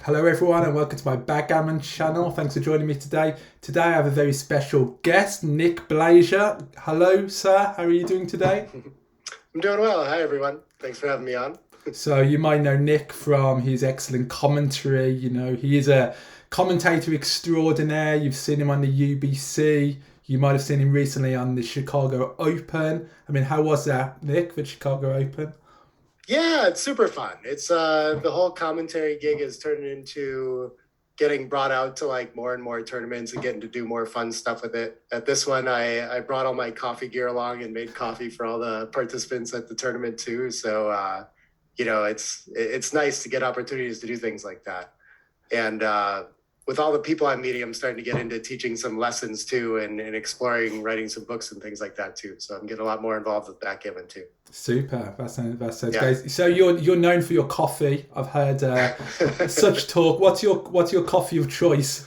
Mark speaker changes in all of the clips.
Speaker 1: Hello everyone and welcome to my Backgammon channel. Thanks for joining me today. Today I have a very special guest, Nick Blasier. Hello sir, how are you doing today?
Speaker 2: I'm doing well. Hi everyone. Thanks for having me on.
Speaker 1: So you might know Nick from his excellent commentary. He is a commentator extraordinaire. You've seen him on the UBC. You might have seen him recently on the Chicago Open. I mean, how was that, Nick, the Chicago Open?
Speaker 2: Yeah, it's super fun. It's the whole commentary gig has turned into getting brought out to like more and more tournaments and getting to do more fun stuff with it. At this one, I brought all my coffee gear along and made coffee for all the participants at the tournament too. So it's nice to get opportunities to do things like that. And with all the people I'm meeting, I'm starting to get into teaching some lessons too, and exploring writing some books and things like that too. So I'm getting a lot more involved with backgammon too.
Speaker 1: Super. That sounds
Speaker 2: Yeah.
Speaker 1: great. So you're known for your coffee. I've heard such talk. What's your coffee of choice?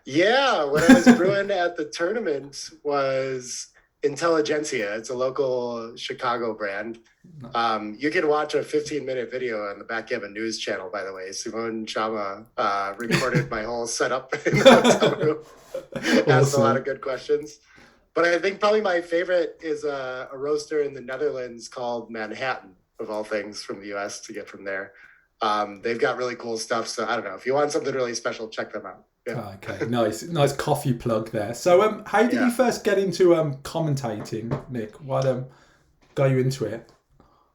Speaker 2: Yeah, what I was brewing at the tournament was Intelligentsia. It's a local Chicago brand. You can watch a 15-minute video on the Backgammon News channel, by the way. Simone Chama recorded my whole setup in the hotel room. Asked a lot
Speaker 1: Awesome.
Speaker 2: of good questions. But I think probably my favorite is a roaster in the Netherlands called Manhattan, of all things, from the US to get from there. They've got really cool stuff. So I don't know. If you want something really special, check them out. Yeah.
Speaker 1: Okay, nice coffee plug there. So how did you
Speaker 2: Yeah.
Speaker 1: first get into commentating, Nick? What got you into it?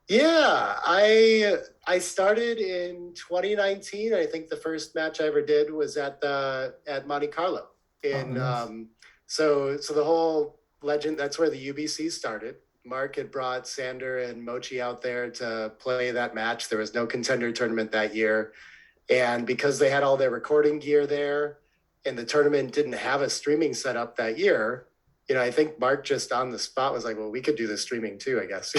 Speaker 2: Yeah, I started in 2019. I think the first match I ever did was at Monte Carlo.
Speaker 1: Oh,
Speaker 2: In
Speaker 1: nice.
Speaker 2: so the whole legend, that's where the UBC started. Mark had brought Sander and Mochi out there to play that match. There was no contender tournament that year. And because they had all their recording gear there and the tournament didn't have a streaming setup that year, I think Mark just on the spot was like, well, we could do the streaming too, I guess.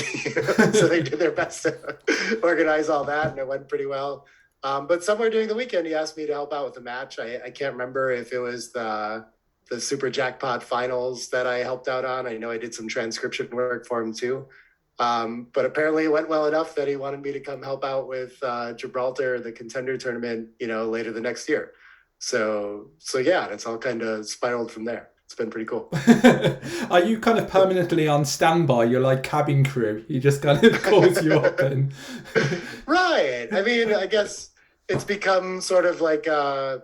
Speaker 2: So they did their best to organize all that, and it went pretty well. But somewhere during the weekend, he asked me to help out with the match. I can't remember if it was the Super Jackpot finals that I helped out on. I know I did some transcription work for him too. But apparently it went well enough that he wanted me to come help out with Gibraltar, the contender tournament, later the next year. So yeah, it's all kind of spiraled from there. It's been pretty cool.
Speaker 1: Are you kind of permanently on standby? You're like cabin crew. He just kind of calls you up and
Speaker 2: Right. I mean, I guess it's become sort of like a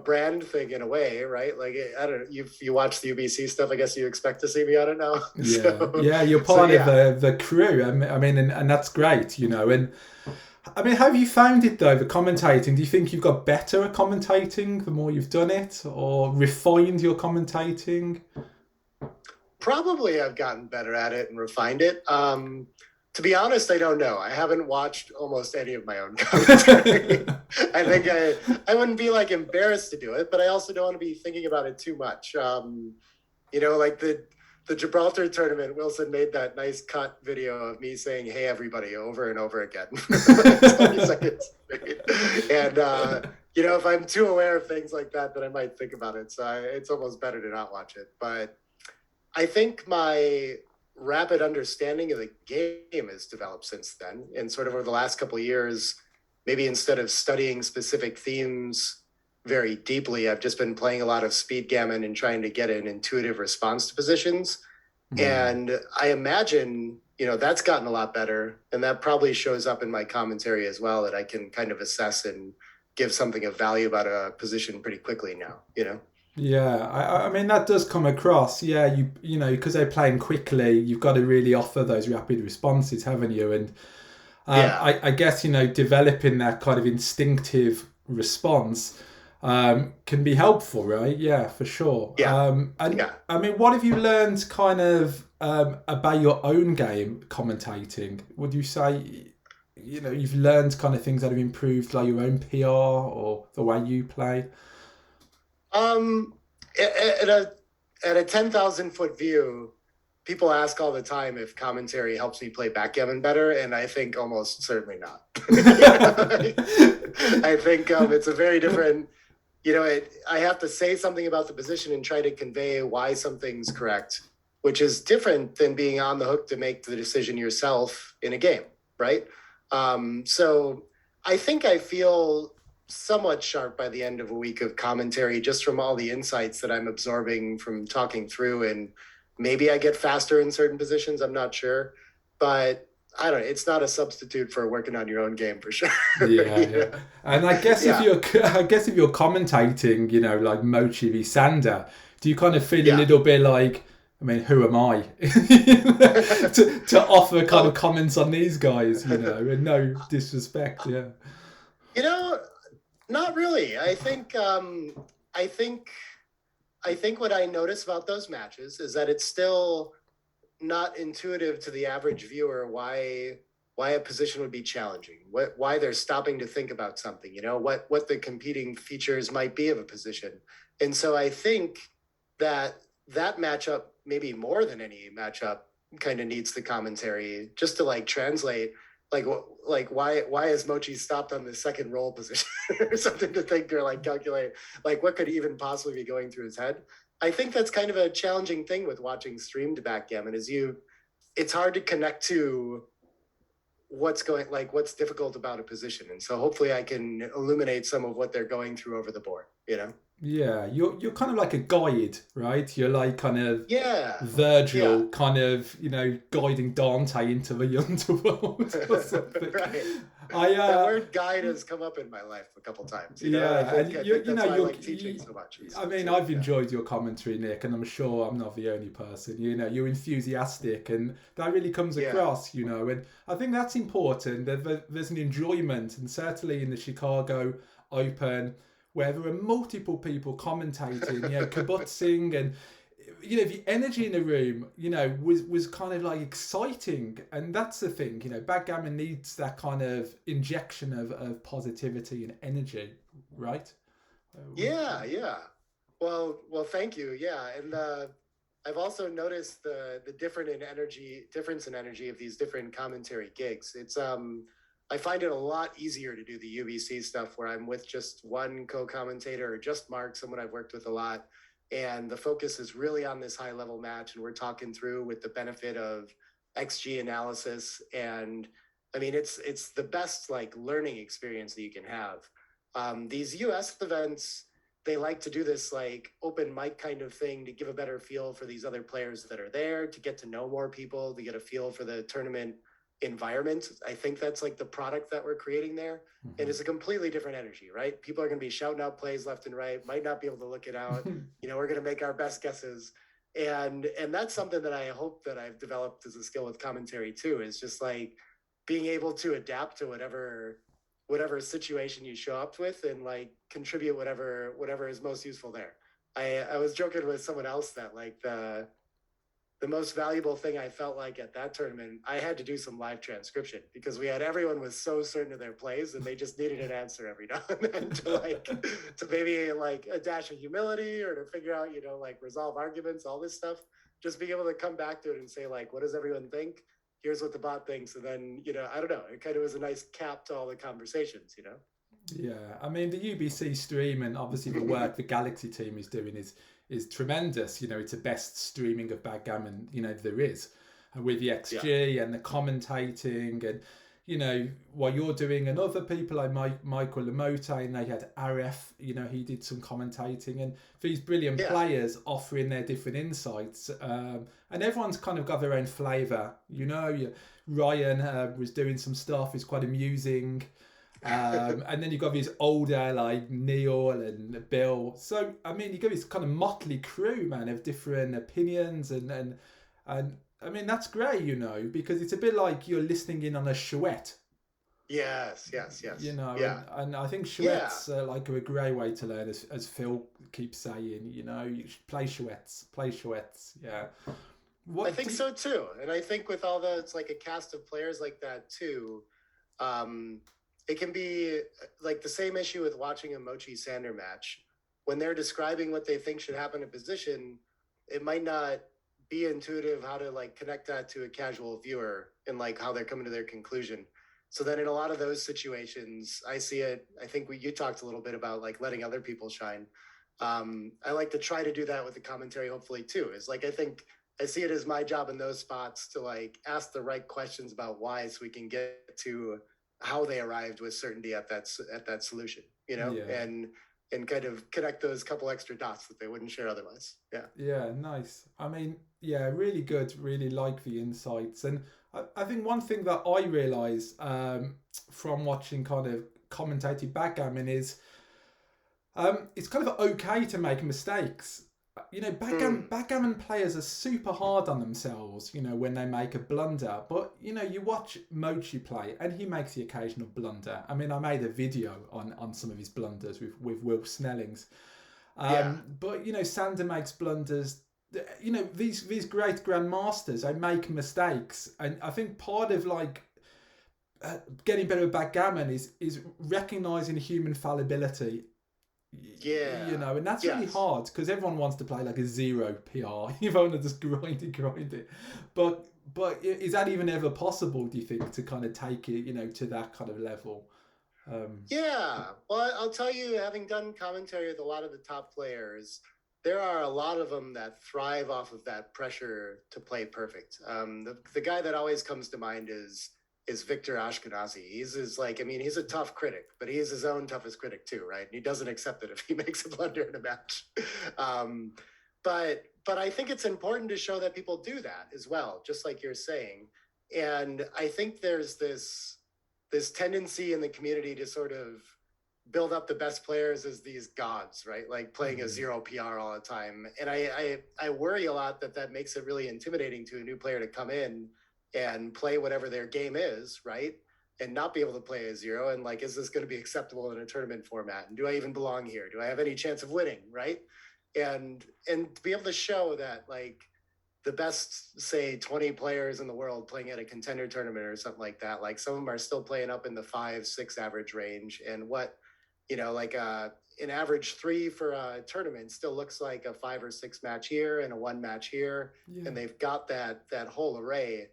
Speaker 2: brand thing in a way, right? Like I don't know. You watch the UBC stuff. I guess you expect to see me on it now.
Speaker 1: yeah,
Speaker 2: So
Speaker 1: yeah, you're
Speaker 2: so
Speaker 1: part of
Speaker 2: yeah.
Speaker 1: the crew. I mean, and that's great. And I mean, how have you found it though? The commentating. Do you think you've got better at commentating the more you've done it, or refined your commentating?
Speaker 2: Probably I've gotten better at it and refined it. To be honest, I don't know. I haven't watched almost any of my own commentary. I think I wouldn't be like embarrassed to do it, but I also don't want to be thinking about it too much. Like the Gibraltar tournament, Wilson made that nice cut video of me saying "Hey everybody" over and over again, like 20 seconds straight. And if I'm too aware of things like that, then I might think about it. So it's almost better to not watch it. But I think my rapid understanding of the game has developed since then. And sort of over the last couple of years, maybe instead of studying specific themes very deeply, I've just been playing a lot of speed gammon and trying to get an intuitive response to positions.
Speaker 1: Mm.
Speaker 2: And I imagine, that's gotten a lot better. And that probably shows up in my commentary as well, that I can kind of assess and give something of value about a position pretty quickly now.
Speaker 1: Yeah, I mean that does come across. Yeah, you know because they're playing quickly, you've got to really offer those rapid responses, haven't you? And
Speaker 2: Yeah.
Speaker 1: I guess developing that kind of instinctive response can be helpful, right? Yeah, for sure.
Speaker 2: Yeah.
Speaker 1: And
Speaker 2: Yeah.
Speaker 1: I mean, what have you learned kind of about your own game commentating? Would you say you've learned kind of things that have improved, like your own PR or the way you play?
Speaker 2: Um, at a 10,000 foot view, people ask all the time if commentary helps me play backgammon better, and I think almost certainly not. I think it's a very different. I have to say something about the position and try to convey why something's correct, which is different than being on the hook to make the decision yourself in a game, right? So I think I feel somewhat sharp by the end of a week of commentary, just from all the insights that I'm absorbing from talking through. And maybe I get faster in certain positions. I'm not sure, but I don't know. It's not a substitute for working on your own game for sure.
Speaker 1: Yeah,
Speaker 2: You
Speaker 1: yeah.
Speaker 2: know?
Speaker 1: And I guess if
Speaker 2: Yeah.
Speaker 1: you're, I guess if you're commentating, like Mochi v Sander, do you kind of feel a
Speaker 2: Yeah.
Speaker 1: little bit like, I mean, who am I to offer kind of
Speaker 2: Well,
Speaker 1: comments on these guys, and no disrespect, yeah.
Speaker 2: you know, not really. I think I think what I notice about those matches is that it's still not intuitive to the average viewer why a position would be challenging, why they're stopping to think about something, what the competing features might be of a position. And so I think that that matchup, maybe more than any matchup, kind of needs the commentary just to like translate like why is Mochi stopped on the second roll position or something, to think or like calculate like what could even possibly be going through his head. I think that's kind of a challenging thing with watching streamed backgammon is it's hard to connect to what's difficult about a position. And so hopefully I can illuminate some of what they're going through over the board.
Speaker 1: Yeah, you're kind of like a guide, right? You're like kind of
Speaker 2: Yeah. Yeah.
Speaker 1: Virgil, kind of guiding Dante into the underworld or something.
Speaker 2: Right.
Speaker 1: I
Speaker 2: That word guide has come up in my life a couple times. I
Speaker 1: Yeah, and
Speaker 2: think that's why I like teaching so much.
Speaker 1: I mean, I've enjoyed your commentary, Nick, and I'm sure I'm not the only person. You're enthusiastic, and that really comes
Speaker 2: Yeah.
Speaker 1: across. And I think that's important. There's an enjoyment, and certainly in the Chicago Open, where there are multiple people commentating, kibutzing, and the energy in the room, was kind of like exciting. And that's the thing, backgammon needs that kind of injection of positivity and energy, right?
Speaker 2: Yeah, yeah. Well, thank you. Yeah, and I've also noticed the difference in energy of these different commentary gigs. I find it a lot easier to do the UBC stuff where I'm with just one co-commentator or just Mark, someone I've worked with a lot, and the focus is really on this high level match, and we're talking through with the benefit of XG analysis. And I mean, it's the best like learning experience that you can have. These US events, they like to do this like open mic kind of thing to give a better feel for these other players that are there, to get to know more people, to get a feel for the tournament environment. I think that's like the product that we're creating there.
Speaker 1: Mm-hmm.
Speaker 2: And it's a completely different energy, right? People are going to be shouting out plays left and right, might not be able to look it out. We're going to make our best guesses. And that's something that I hope that I've developed as a skill with commentary too, is just like being able to adapt to whatever situation you show up with, and like contribute whatever is most useful there. I was joking with someone else that like the most valuable thing I felt like at that tournament, I had to do some live transcription because everyone was so certain of their plays and they just needed an answer every now and then to maybe like a dash of humility or to figure out, like resolve arguments, all this stuff. Just being able to come back to it and say like, what does everyone think? Here's what the bot thinks. And then, I don't know, it kind of was a nice cap to all the conversations.
Speaker 1: Yeah, I mean the UBC stream and obviously the work the Galaxy team is doing is tremendous. It's the best streaming of backgammon there is, and with the XG and the commentating and what you're doing, and other people like Michael Lamote, and they had Aref. He did some commentating, and these brilliant players offering their different insights, and everyone's kind of got their own flavour. Ryan was doing some stuff. It's quite amusing. And then you've got these older like Neil and Bill. So I mean, you got this kind of motley crew, man, of different opinions, and I mean that's great, because it's a bit like you're listening in on a chouette.
Speaker 2: Yes.
Speaker 1: And I think chouettes are like a great way to learn, as Phil keeps saying. You should play chouettes. Yeah.
Speaker 2: I think so too, and I think with all it's like a cast of players like that too. It can be like the same issue with watching a Mochi Sander match. When they're describing what they think should happen in position, it might not be intuitive how to like connect that to a casual viewer and like how they're coming to their conclusion. So then in a lot of those situations, I see it. I think you talked a little bit about like letting other people shine. I like to try to do that with the commentary, hopefully too. Is like, I think I see it as my job in those spots to like ask the right questions about why, so we can get to how they arrived with certainty at that solution,
Speaker 1: Yeah.
Speaker 2: and kind of connect those couple extra dots that they wouldn't share otherwise. Yeah.
Speaker 1: Yeah, nice. I mean, yeah, really good. Really like the insights. And I think one thing that I realise from watching kind of commentated backgammon is it's kind of okay to make mistakes. You know,
Speaker 2: Mm,
Speaker 1: backgammon players are super hard on themselves, you know, when they make a blunder. But, you know, you watch Mochi play and he makes the occasional blunder. I mean, I made a video on some of his blunders with Will Snelling's.
Speaker 2: yeah.
Speaker 1: But you know, Sander makes blunders. You know, these great grandmasters, they make mistakes, and I think part of like getting better at backgammon is recognizing human fallibility. You
Speaker 2: Yeah.
Speaker 1: know, and that's really
Speaker 2: Yes.
Speaker 1: hard because everyone wants to play like a zero PR. You want to just grind it. But is that even ever possible? Do you think to kind of take it, you know, to that kind of level? Um,
Speaker 2: Yeah. Well, I'll tell you, having done commentary with a lot of the top players, there are a lot of them that thrive off of that pressure to play perfect. The guy that always comes to mind is Victor Ashkenazi. I mean, he's a tough critic, but he's his own toughest critic too, right? And he doesn't accept it if he makes a blunder in a match. um, but I think it's important to show that people do that as well, just like you're saying. And I think there's this tendency in the community to sort of build up the best players as these gods, right? Like playing a
Speaker 1: mm,
Speaker 2: zero PR all the time. And I worry a lot that makes it really intimidating to a new player to come in and play whatever their game is, right? And not be able to play a zero. And like, is this going to be acceptable in a tournament format? And do I even belong here? Do I have any chance of winning, right? And to be able to show that like the best, say, 20 players in the world playing at a contender tournament or something like that. Like some of them are still playing up in the 5, 6 average range. And like an average 3 for a tournament still looks like a 5 or 6 match here and a 1 match here. And
Speaker 1: yeah.
Speaker 2: they've got that whole array.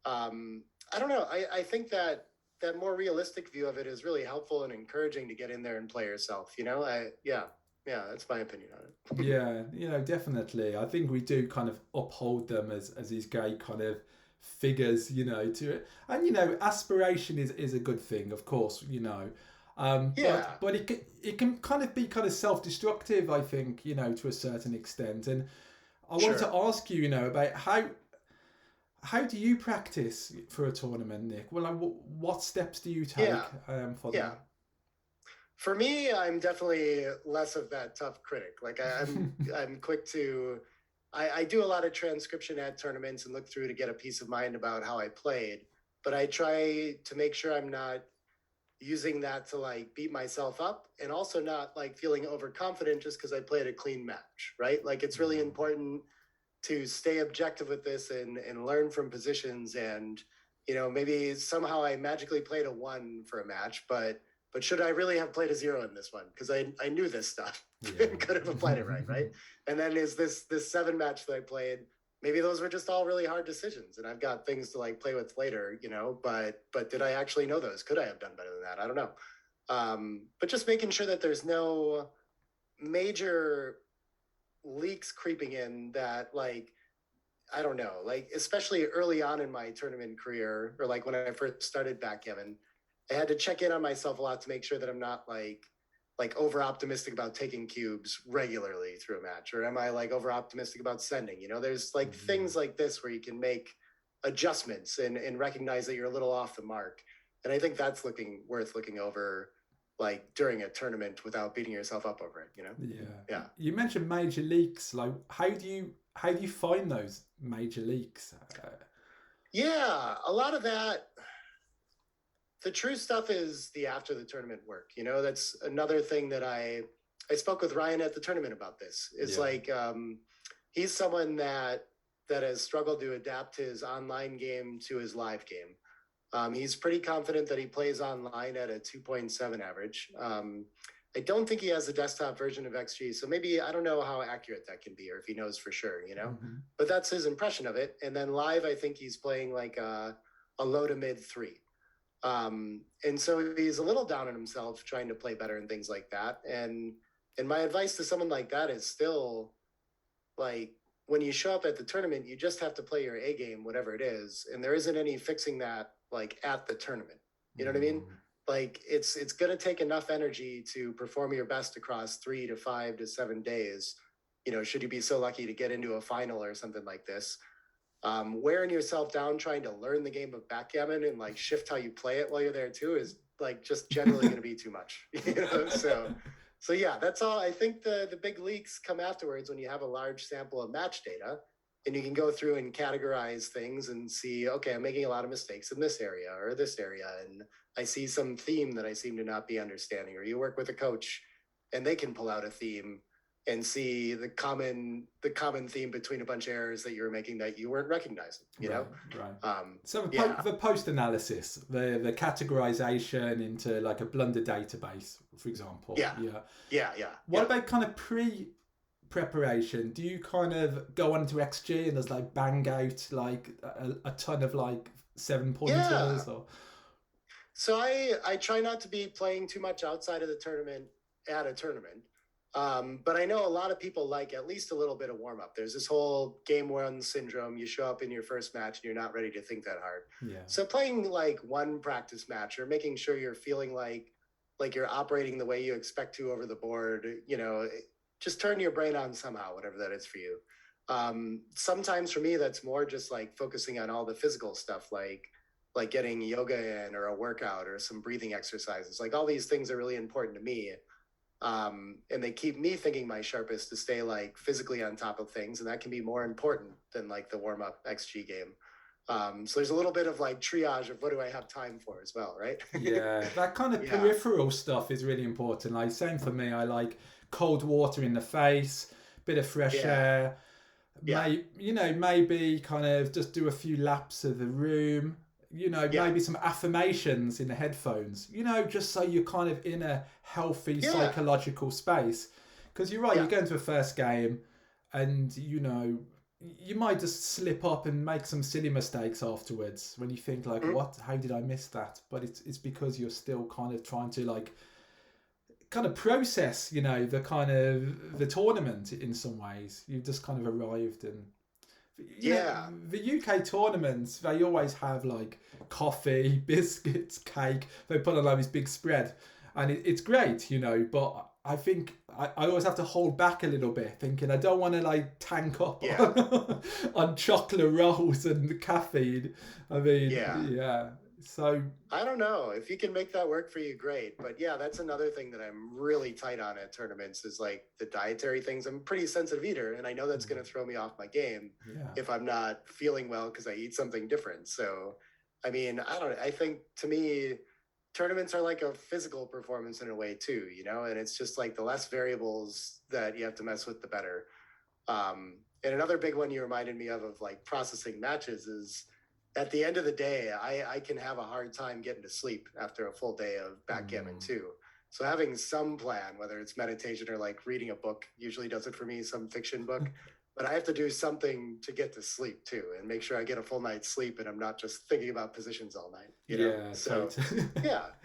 Speaker 2: I don't know. I think that more realistic view of it is really helpful and encouraging to get in there and play yourself. Yeah, that's my opinion on it.
Speaker 1: Yeah, you know, definitely. I think we do kind of uphold them as these great kind of figures, you know, to it. And you know, aspiration is a good thing, of course, you know. But
Speaker 2: Yeah,
Speaker 1: it can kind of be kind of self-destructive, I think, you know, to a certain extent. And I wanted to
Speaker 2: sure.
Speaker 1: ask you, you know, about how do you practice for a tournament, Nick? Well, like, what steps do you take
Speaker 2: Yeah,
Speaker 1: for that?
Speaker 2: yeah. For me, I'm definitely less of that tough critic. Like I'm quick to, I do a lot of transcription at tournaments and look through to get a peace of mind about how I played. But I try to make sure I'm not using that to like beat myself up and also not like feeling overconfident just because I played a clean match, right? Like it's really
Speaker 1: Mm.
Speaker 2: important to stay objective with this and learn from positions and maybe somehow I magically played a 1 for a match, but should I really have played a 0 in this one because I knew this stuff
Speaker 1: Yeah.
Speaker 2: and could have applied it right. And then is this 7 match that I played, maybe those were just all really hard decisions and I've got things to like play with later, but did I actually know those? Could I have done better than that? I don't know. But just making sure that there's no major leaks creeping in that like I don't know, like especially early on in my tournament career or like when I first started backgammon, I had to check in on myself a lot to make sure that I'm not like over optimistic about taking cubes regularly through a match, or am I like over optimistic about sending? There's like
Speaker 1: Mhm.
Speaker 2: things like this where you can make adjustments and recognize that you're a little off the mark. And I think that's looking worth looking over like during a tournament without beating yourself up over it.
Speaker 1: Yeah.
Speaker 2: Yeah.
Speaker 1: You mentioned major leaks. Like, how do you find those major leaks?
Speaker 2: Yeah, a lot of that. The true stuff is the after the tournament work. That's another thing that I spoke with Ryan at the tournament about this. Is
Speaker 1: Yeah.
Speaker 2: like he's someone that has struggled to adapt his online game to his live game. He's pretty confident that he plays online at a 2.7 average. I don't think he has a desktop version of XG, so maybe I don't know how accurate that can be, or if he knows for sure.
Speaker 1: Hmm.
Speaker 2: But that's his impression of it. And then live, I think he's playing like a low to mid 3. And so he's a little down on himself trying to play better and things like that. And my advice to someone like that is still like when you show up at the tournament, you just have to play your A game, whatever it is. And there isn't any fixing that like at the tournament. You know what I mean? Like it's going to take enough energy to perform your best across 3 to 5 to 7 days. You know, should you be so lucky to get into a final or something like this, wearing yourself down trying to learn the game of backgammon and like shift how you play it while you're there too is like just generally going to be too much. You know, so yeah, that's all. I think the big leaks come afterwards when you have a large sample of match data and you can go through and categorize things and see, okay, I'm making a lot of mistakes in this area or this area, and I see some theme that I seem to not be understanding. Or you work with a coach and they can pull out a theme and see the common theme between a bunch of errors that you were making that you weren't recognizing, you know?
Speaker 1: Right. So the post analysis, the categorization into like a blunder database, for example.
Speaker 2: Yeah.
Speaker 1: What about kind of preparation? Do you kind of go onto XG and there's like bang out like a ton of like 7-pointers? Or
Speaker 2: so I try not to be playing too much outside of the tournament at a tournament. But I know a lot of people like at least a little bit of warm up. There's this whole game one syndrome. You show up in your first match and you're not ready to think that hard.
Speaker 1: Yeah.
Speaker 2: So playing like one practice match or making sure you're feeling like you're operating the way you expect to over the board, you know, just turn your brain on somehow, whatever that is for you. Sometimes for me, that's more just like focusing on all the physical stuff, like getting yoga in or a workout or some breathing exercises. Like all these things are really important to me. And they keep me thinking my sharpest to stay like physically on top of things. And that can be more important than like the warm up XG game. So there's a little bit of like triage of what do I have time for as well, right?
Speaker 1: Yeah, that kind of peripheral stuff is really important. Like same for me, I like cold water in the face, bit of fresh air. Maybe kind of just do a few laps of the room. Maybe some affirmations in the headphones, just so you're kind of in a healthy psychological space. Because you're right, you're going to a first game and, you might just slip up and make some silly mistakes afterwards when you think like, how did I miss that? But it's because you're still kind of trying to like kind of process, the kind of the tournament in some ways. You've just kind of arrived and... the UK tournaments, they always have like coffee, biscuits, cake. They put on like this big spread and it's great, but I think I always have to hold back a little bit thinking I don't want to like tank up on chocolate rolls and caffeine. I mean, so
Speaker 2: I don't know if you can make that work for you, great. But yeah, that's another thing that I'm really tight on at tournaments is like the dietary things. I'm a pretty sensitive eater, and I know that's going to throw me off my game if I'm not feeling well because I eat something different. So, I mean, I think to me, tournaments are like a physical performance in a way too, and it's just like the less variables that you have to mess with, the better. And another big one you reminded me of like processing matches is, at the end of the day, I can have a hard time getting to sleep after a full day of backgammon too. So having some plan, whether it's meditation or like reading a book, usually does it for me, some fiction book. But I have to do something to get to sleep too and make sure I get a full night's sleep and I'm not just thinking about positions all night. So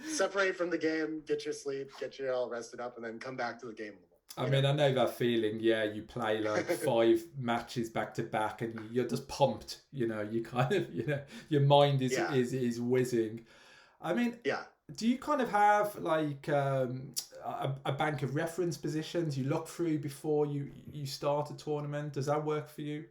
Speaker 2: separate from the game, get your sleep, get you all rested up, and then come back to the game.
Speaker 1: I mean, I know that feeling. Yeah, you play like 5 matches back to back, and you're just pumped. You kind of, your mind is whizzing. I mean, do you kind of have like a bank of reference positions you look through before you start a tournament? Does that work for you?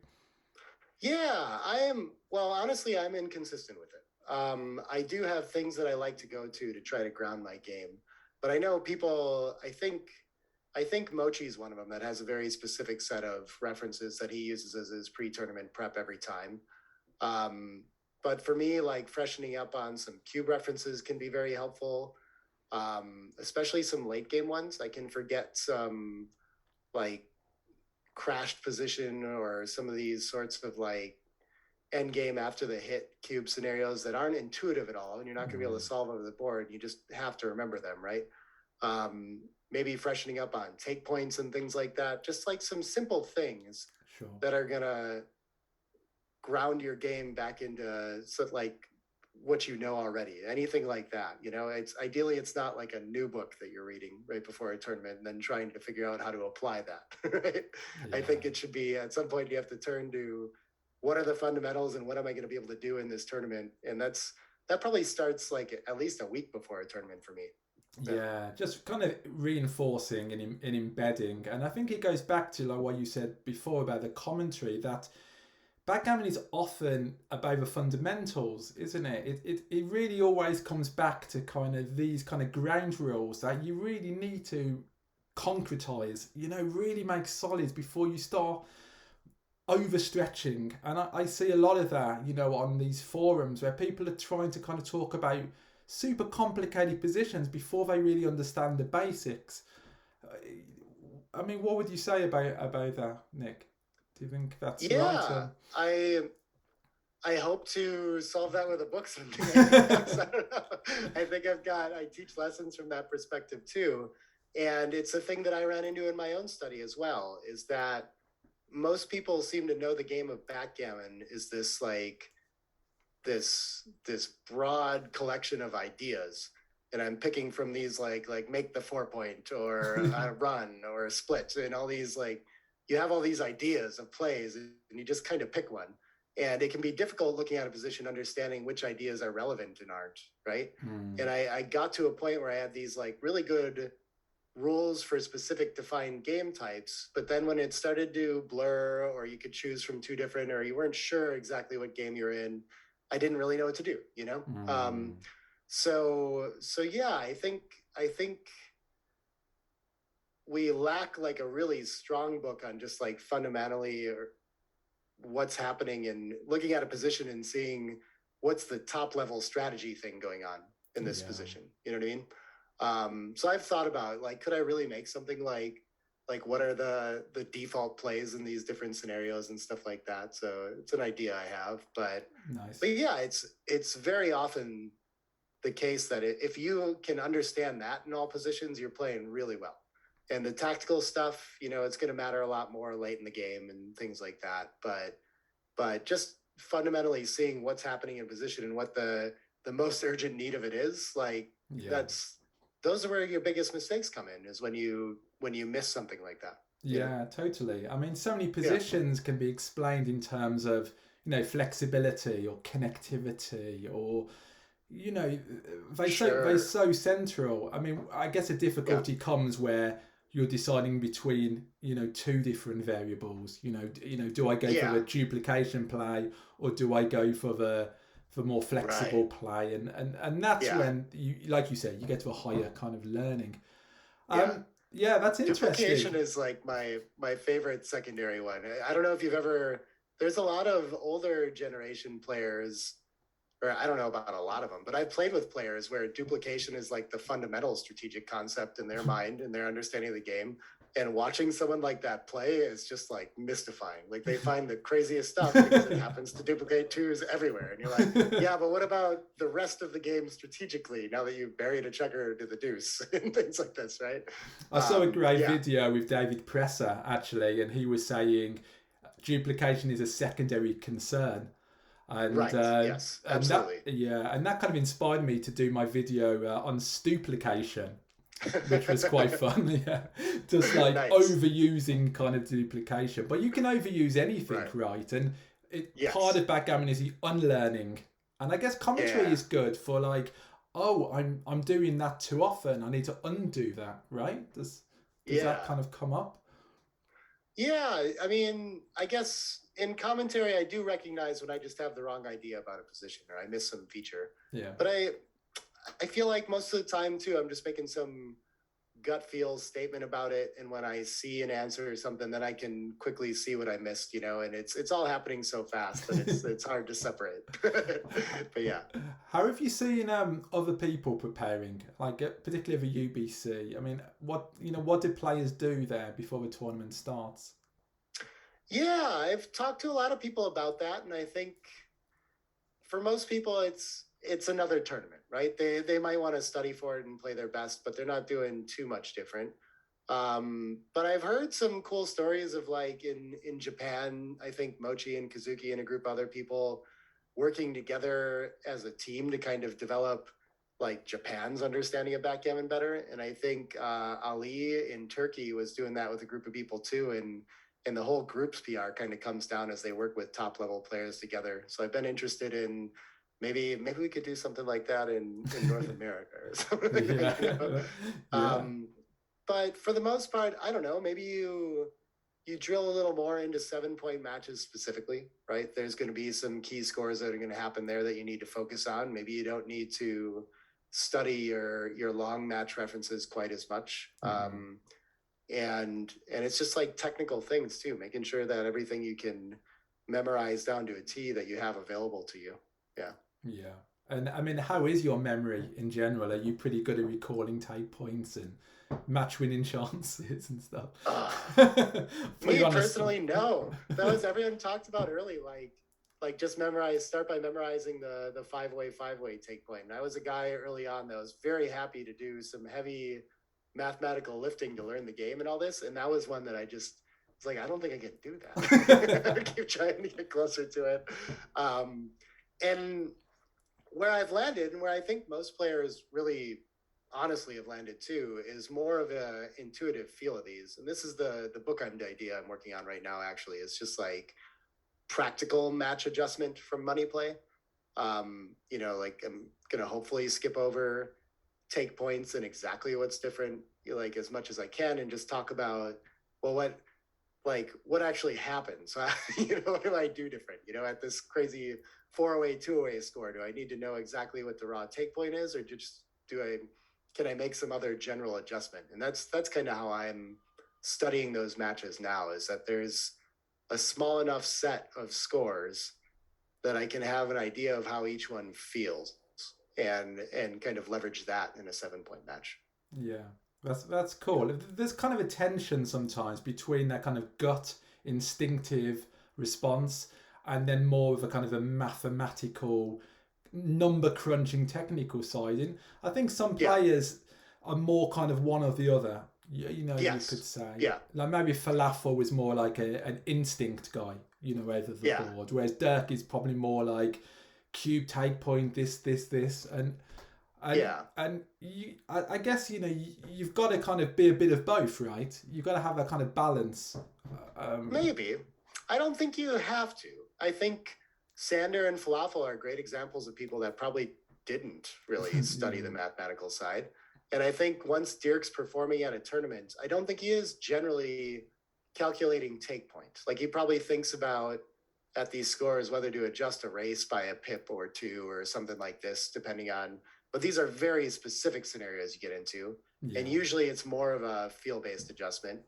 Speaker 2: Yeah, I am. Well, honestly, I'm inconsistent with it. I do have things that I like to go to try to ground my game, but I know people. I think Mochi's one of them that has a very specific set of references that he uses as his pre-tournament prep every time. But for me, like freshening up on some cube references can be very helpful, especially some late game ones. I can forget some like crashed position or some of these sorts of like end game after the hit cube scenarios that aren't intuitive at all, and you're not going to be able to solve over the board. You just have to remember them, right? Maybe freshening up on take points and things like that. Just like some simple things that are going to ground your game back into like what you know already. Anything like that, it's ideally it's not like a new book that you're reading right before a tournament and then trying to figure out how to apply that. Right? I think it should be at some point you have to turn to what are the fundamentals and what am I going to be able to do in this tournament? And that's that probably starts like at least a week before a tournament for me.
Speaker 1: Yeah, just kind of reinforcing and embedding. And I think it goes back to like what you said before about the commentary, that backgammon is often about the fundamentals, isn't it? It really always comes back to kind of these kind of ground rules that you really need to concretize, really make solid before you start overstretching. And I see a lot of that, on these forums where people are trying to kind of talk about super complicated positions before they really understand the basics. I mean, what would you say about that, Nick? Do you think that's right?
Speaker 2: Yeah, I hope to solve that with a book someday. I don't know. I teach lessons from that perspective too. And it's a thing that I ran into in my own study as well, is that most people seem to know the game of backgammon is this like this broad collection of ideas. And I'm picking from these like make the 4-point or a run or a split, and all these like you have all these ideas of plays and you just kind of pick one. And it can be difficult looking at a position, understanding which ideas are relevant and aren't, right? And I got to a point where I had these like really good rules for specific defined game types, but then when it started to blur, or you could choose from two different, or you weren't sure exactly what game you're in, I didn't really know what to do, So yeah, I think we lack like a really strong book on just like fundamentally or what's happening and looking at a position and seeing what's the top level strategy thing going on in this position. You know what I mean? So I've thought about like, could I really make something like what are the default plays in these different scenarios and stuff like that. So it's an idea I have, but
Speaker 1: nice.
Speaker 2: But yeah, it's very often the case that if you can understand that in all positions, you're playing really well. And the tactical stuff, it's going to matter a lot more late in the game and things like that. But just fundamentally seeing what's happening in position and what the most urgent need of it is, like those are where your biggest mistakes come in, is when you miss something like that.
Speaker 1: Yeah, totally. I mean, so many positions can be explained in terms of, flexibility or connectivity, or they're so central. I mean, I guess a difficulty comes where you're deciding between two different variables. Do I go for the duplication play, or do I go for the more flexible play? And that's when you, like you said, you get to a higher kind of learning. Yeah, that's interesting.
Speaker 2: Duplication is like my favorite secondary one. I don't know if you've ever. There's a lot of older generation players, or I don't know about a lot of them, but I've played with players where duplication is like the fundamental strategic concept in their mind and their understanding of the game. And watching someone like that play is just like mystifying. Like they find the craziest stuff because it happens to duplicate twos everywhere. And you're like, yeah, but what about the rest of the game strategically now that you've buried a checker to the deuce and things like this, right?
Speaker 1: I saw a great video with David Presser, actually, and he was saying duplication is a secondary concern. And,
Speaker 2: yes, absolutely.
Speaker 1: And that kind of inspired me to do my video on stuplication, which was quite fun. Just like overusing kind of duplication, but you can overuse anything, right? And part of backgammon is the unlearning, and I guess commentary is good for like, oh, I'm doing that too often, I need to undo that, right? Does that kind of come up?
Speaker 2: Yeah, I mean, I guess in commentary, I do recognize when I just have the wrong idea about a position or I miss some feature.
Speaker 1: Yeah.
Speaker 2: But I feel like most of the time too, I'm just making some gut feel statement about it, and when I see an answer or something, then I can quickly see what I missed, and it's all happening so fast that it's hard to separate. But yeah.
Speaker 1: How have you seen other people preparing, like particularly the UBC? I mean, what do players do there before the tournament starts?
Speaker 2: Yeah, I've talked to a lot of people about that, and I think for most people it's another tournament, right? They might want to study for it and play their best, but they're not doing too much different. But I've heard some cool stories of like in Japan, I think Mochi and Kazuki and a group of other people working together as a team to kind of develop like Japan's understanding of backgammon better. And I think Ali in Turkey was doing that with a group of people too. And the whole group's PR kind of comes down as they work with top level players together. So I've been interested in maybe we could do something like that in North America or something.
Speaker 1: Yeah. Yeah.
Speaker 2: But for the most part, I don't know. Maybe you drill a little more into 7 point matches specifically, right? There's going to be some key scores that are going to happen there that you need to focus on. Maybe you don't need to study your long match references quite as much. And it's just like technical things too, making sure that everything you can memorize down to a T that you have available to you. Yeah.
Speaker 1: Yeah. And I mean, how is your memory in general? Are you pretty good at recalling take points and match winning chances and stuff?
Speaker 2: Me personally, no. That was everyone talked about early, like just start by memorizing the five-way take point. And I was a guy early on that was very happy to do some heavy mathematical lifting to learn the game and all this. And that was one that I just was like, I don't think I can do that. I keep trying to get closer to it. And where I've landed, and where I think most players really honestly have landed too, is more of a intuitive feel of these. And this is the book idea I'm working on right now, actually. It's just like practical match adjustment from money play. Like I'm gonna hopefully skip over take points and exactly what's different, like as much as I can, and just talk about, well, what actually happens. What do I do different? At this crazy 4-away, 2-away score, do I need to know exactly what the raw take point is, or just can I make some other general adjustment? And that's kind of how I'm studying those matches now, is that there's a small enough set of scores that I can have an idea of how each one feels and kind of leverage that in a 7-point match.
Speaker 1: Yeah. That's cool. There's kind of a tension sometimes between that kind of gut instinctive response and then more of a kind of a mathematical number crunching technical side. And I think some players are more kind of one or the other. Yes. You could say.
Speaker 2: Yeah.
Speaker 1: Like maybe Falafel was more like an instinct guy, over the board. Whereas Dirk is probably more like cube take point, this, and I guess you've got to kind of be a bit of both, right? You've got to have that kind of balance.
Speaker 2: Maybe. I don't think you have to. I think Sander and Falafel are great examples of people that probably didn't really study the mathematical side. And I think once Dirk's performing at a tournament, I don't think he is generally calculating take point. Like he probably thinks about at these scores whether to adjust a race by a pip or two or something like this, depending on. But these are very specific scenarios you get into. Yeah. And usually it's more of a feel-based adjustment.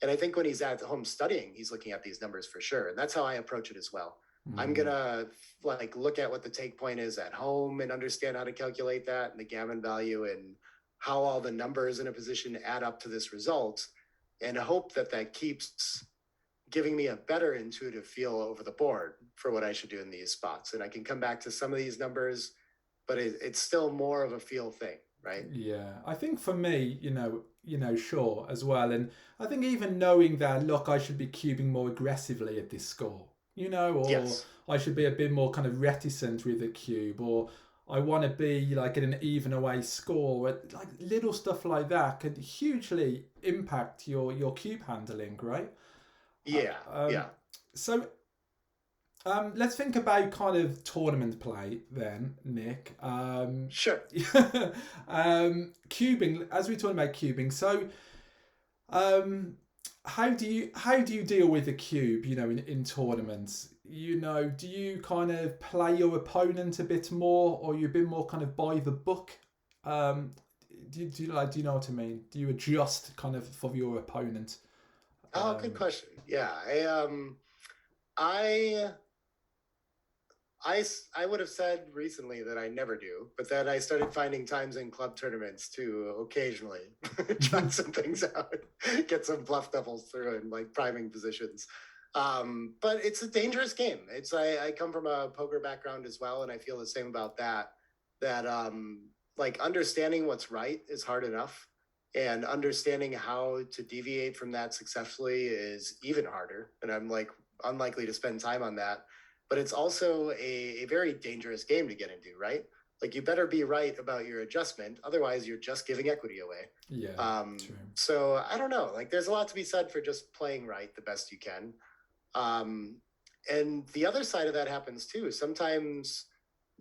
Speaker 2: And I think when he's at home studying, he's looking at these numbers for sure. And that's how I approach it as well. Mm-hmm. I'm going to look at what the take point is at home and understand how to calculate that and the gammon value and how all the numbers in a position add up to this result, and hope that keeps giving me a better intuitive feel over the board for what I should do in these spots. And I can come back to some of these numbers, but it's still more of a feel thing, right?
Speaker 1: Yeah, I think for me, sure as well. And I think even knowing that, look, I should be cubing more aggressively at this score, or yes. I should be a bit more kind of reticent with the cube, or I want to be like in an even away score. Like little stuff like that can hugely impact your cube handling, right?
Speaker 2: Yeah, yeah.
Speaker 1: So let's think about kind of tournament play then, Nick.
Speaker 2: Sure.
Speaker 1: Cubing, as we talk about cubing. So, how do you deal with the cube? In tournaments. Do you kind of play your opponent a bit more, or you a bit more kind of by the book? Do you know what I mean? Do you adjust kind of for your opponent?
Speaker 2: Oh, good question. Yeah, I would have said recently that I never do, but then I started finding times in club tournaments to occasionally try some things out, get some bluff doubles through in like priming positions. But it's a dangerous game. I come from a poker background as well, and I feel the same about that. That understanding what's right is hard enough, and understanding how to deviate from that successfully is even harder. And I'm unlikely to spend time on that. But it's also a very dangerous game to get into, right? Like you better be right about your adjustment, otherwise you're just giving equity away.
Speaker 1: Yeah. True.
Speaker 2: So I don't know. Like there's a lot to be said for just playing right the best you can. And the other side of that happens too. Sometimes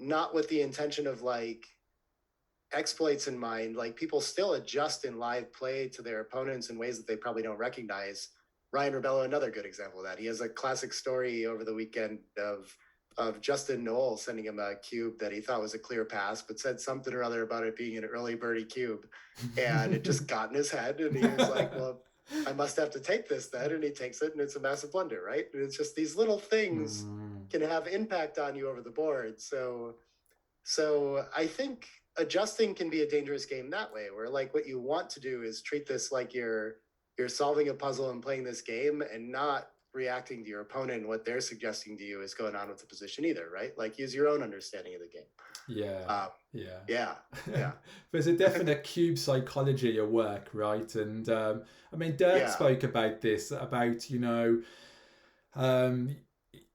Speaker 2: not with the intention of like exploits in mind. Like people still adjust in live play to their opponents in ways that they probably don't recognize. Ryan Rebello, another good example of that. He has a classic story over the weekend of Justin Knoll sending him a cube that he thought was a clear pass, but said something or other about it being an early birdie cube, and it just got in his head, and he was like, "Well, I must have to take this then," and he takes it, and it's a massive blunder, right? And it's just these little things can have impact on you over the board. So I think adjusting can be a dangerous game that way, where like what you want to do is treat this like you're solving a puzzle and playing this game, and not reacting to your opponent and what they're suggesting to you is going on with the position either, right? Like use your own understanding of the game. Yeah.
Speaker 1: There's a definite cube psychology at work, right? And I mean, Dirk spoke about this, about,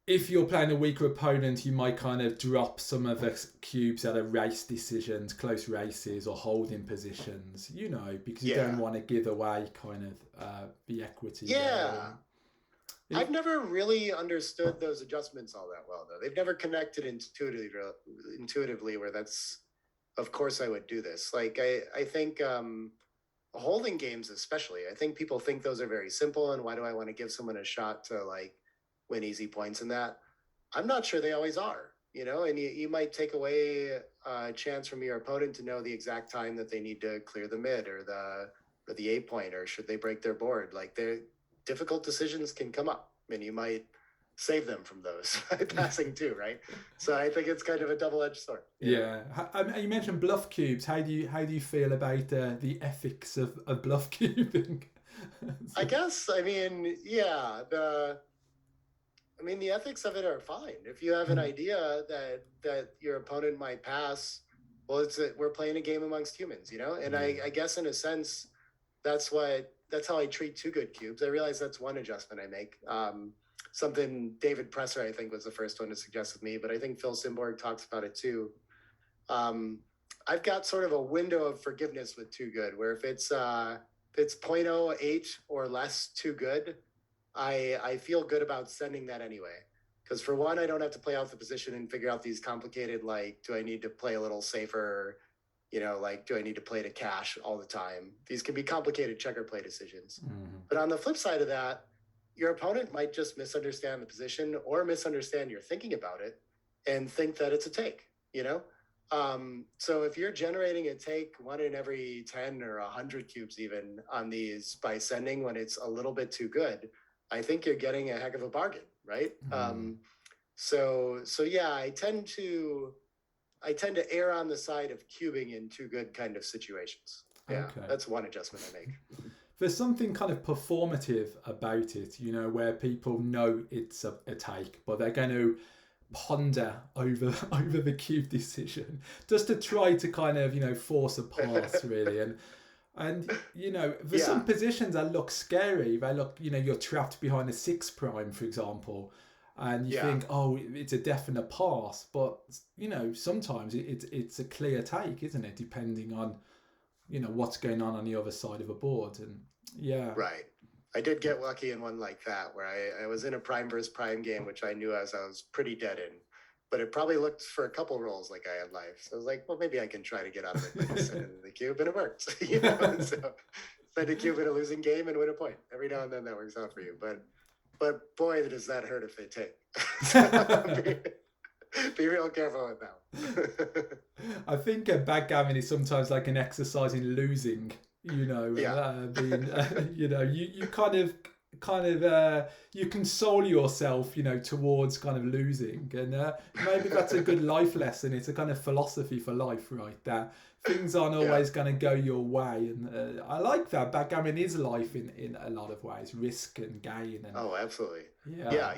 Speaker 1: if you're playing a weaker opponent, you might kind of drop some of the cubes out of race decisions, close races, or holding positions, because you don't want to give away kind of the equity.
Speaker 2: I've never really understood those adjustments all that well, though. They've never connected intuitively where that's, of course I would do this. Like, I think holding games especially, I think people think those are very simple, and why do I want to give someone a shot to, like, win easy points in that? I'm not sure they always are, and you might take away a chance from your opponent to know the exact time that they need to clear the mid or the 8 point, or should they break their board. Like, they're difficult decisions can come up, and you might save them from those by passing too, right? So I think it's kind of a double-edged sword.
Speaker 1: You mentioned bluff cubes. How do you feel about the ethics of bluff cubing?
Speaker 2: I guess, the ethics of it are fine. If you have an idea that your opponent might pass, well, we're playing a game amongst humans, And I guess in a sense, that's how I treat two good cubes. I realize that's one adjustment I make. Something David Presser, I think, was the first one to suggest with me, but I think Phil Simborg talks about it too. I've got sort of a window of forgiveness with too good, where if it's 0.08 or less too good, I feel good about sending that anyway. Because for one, I don't have to play out the position and figure out these complicated, like, do I need to play a little safer? Do I need to play to cash all the time? These can be complicated checker play decisions. But on the flip side of that, your opponent might just misunderstand the position or misunderstand your thinking about it and think that it's a take, So if you're generating a take 1 in every 10 or 100 cubes even on these by sending when it's a little bit too good, I think you're getting a heck of a bargain, right? So I tend to err on the side of cubing in too good kind of situations. That's one adjustment I make.
Speaker 1: There's something kind of performative about it, where people know it's a take, but they're going to ponder over the cube decision just to try to kind of, force a pass, really. And there's some positions that look scary. They look, you're trapped behind a 6 prime, for example, and you think, oh, it's a definite pass. But, sometimes it's a clear take, isn't it? Depending on, what's going on the other side of a board. And
Speaker 2: Right. I did get lucky in one like that, where I was in a prime versus prime game, which I knew I was pretty dead in. But it probably looked for a couple rolls like I had life. So I was like, well, maybe I can try to get out of it by sending the cube, and it worked. So send a cube in a losing game and win a point. Every now and then that works out for you. But boy, does that hurt if they take. So be real careful with that.
Speaker 1: I think backgammon is sometimes like an exercise in losing. You kind of you console yourself, towards kind of losing, and maybe that's a good life lesson. It's a kind of philosophy for life, right? That things aren't always going to go your way, and I like that. Backgammon is life in a lot of ways, risk and gain. And,
Speaker 2: absolutely. Yeah.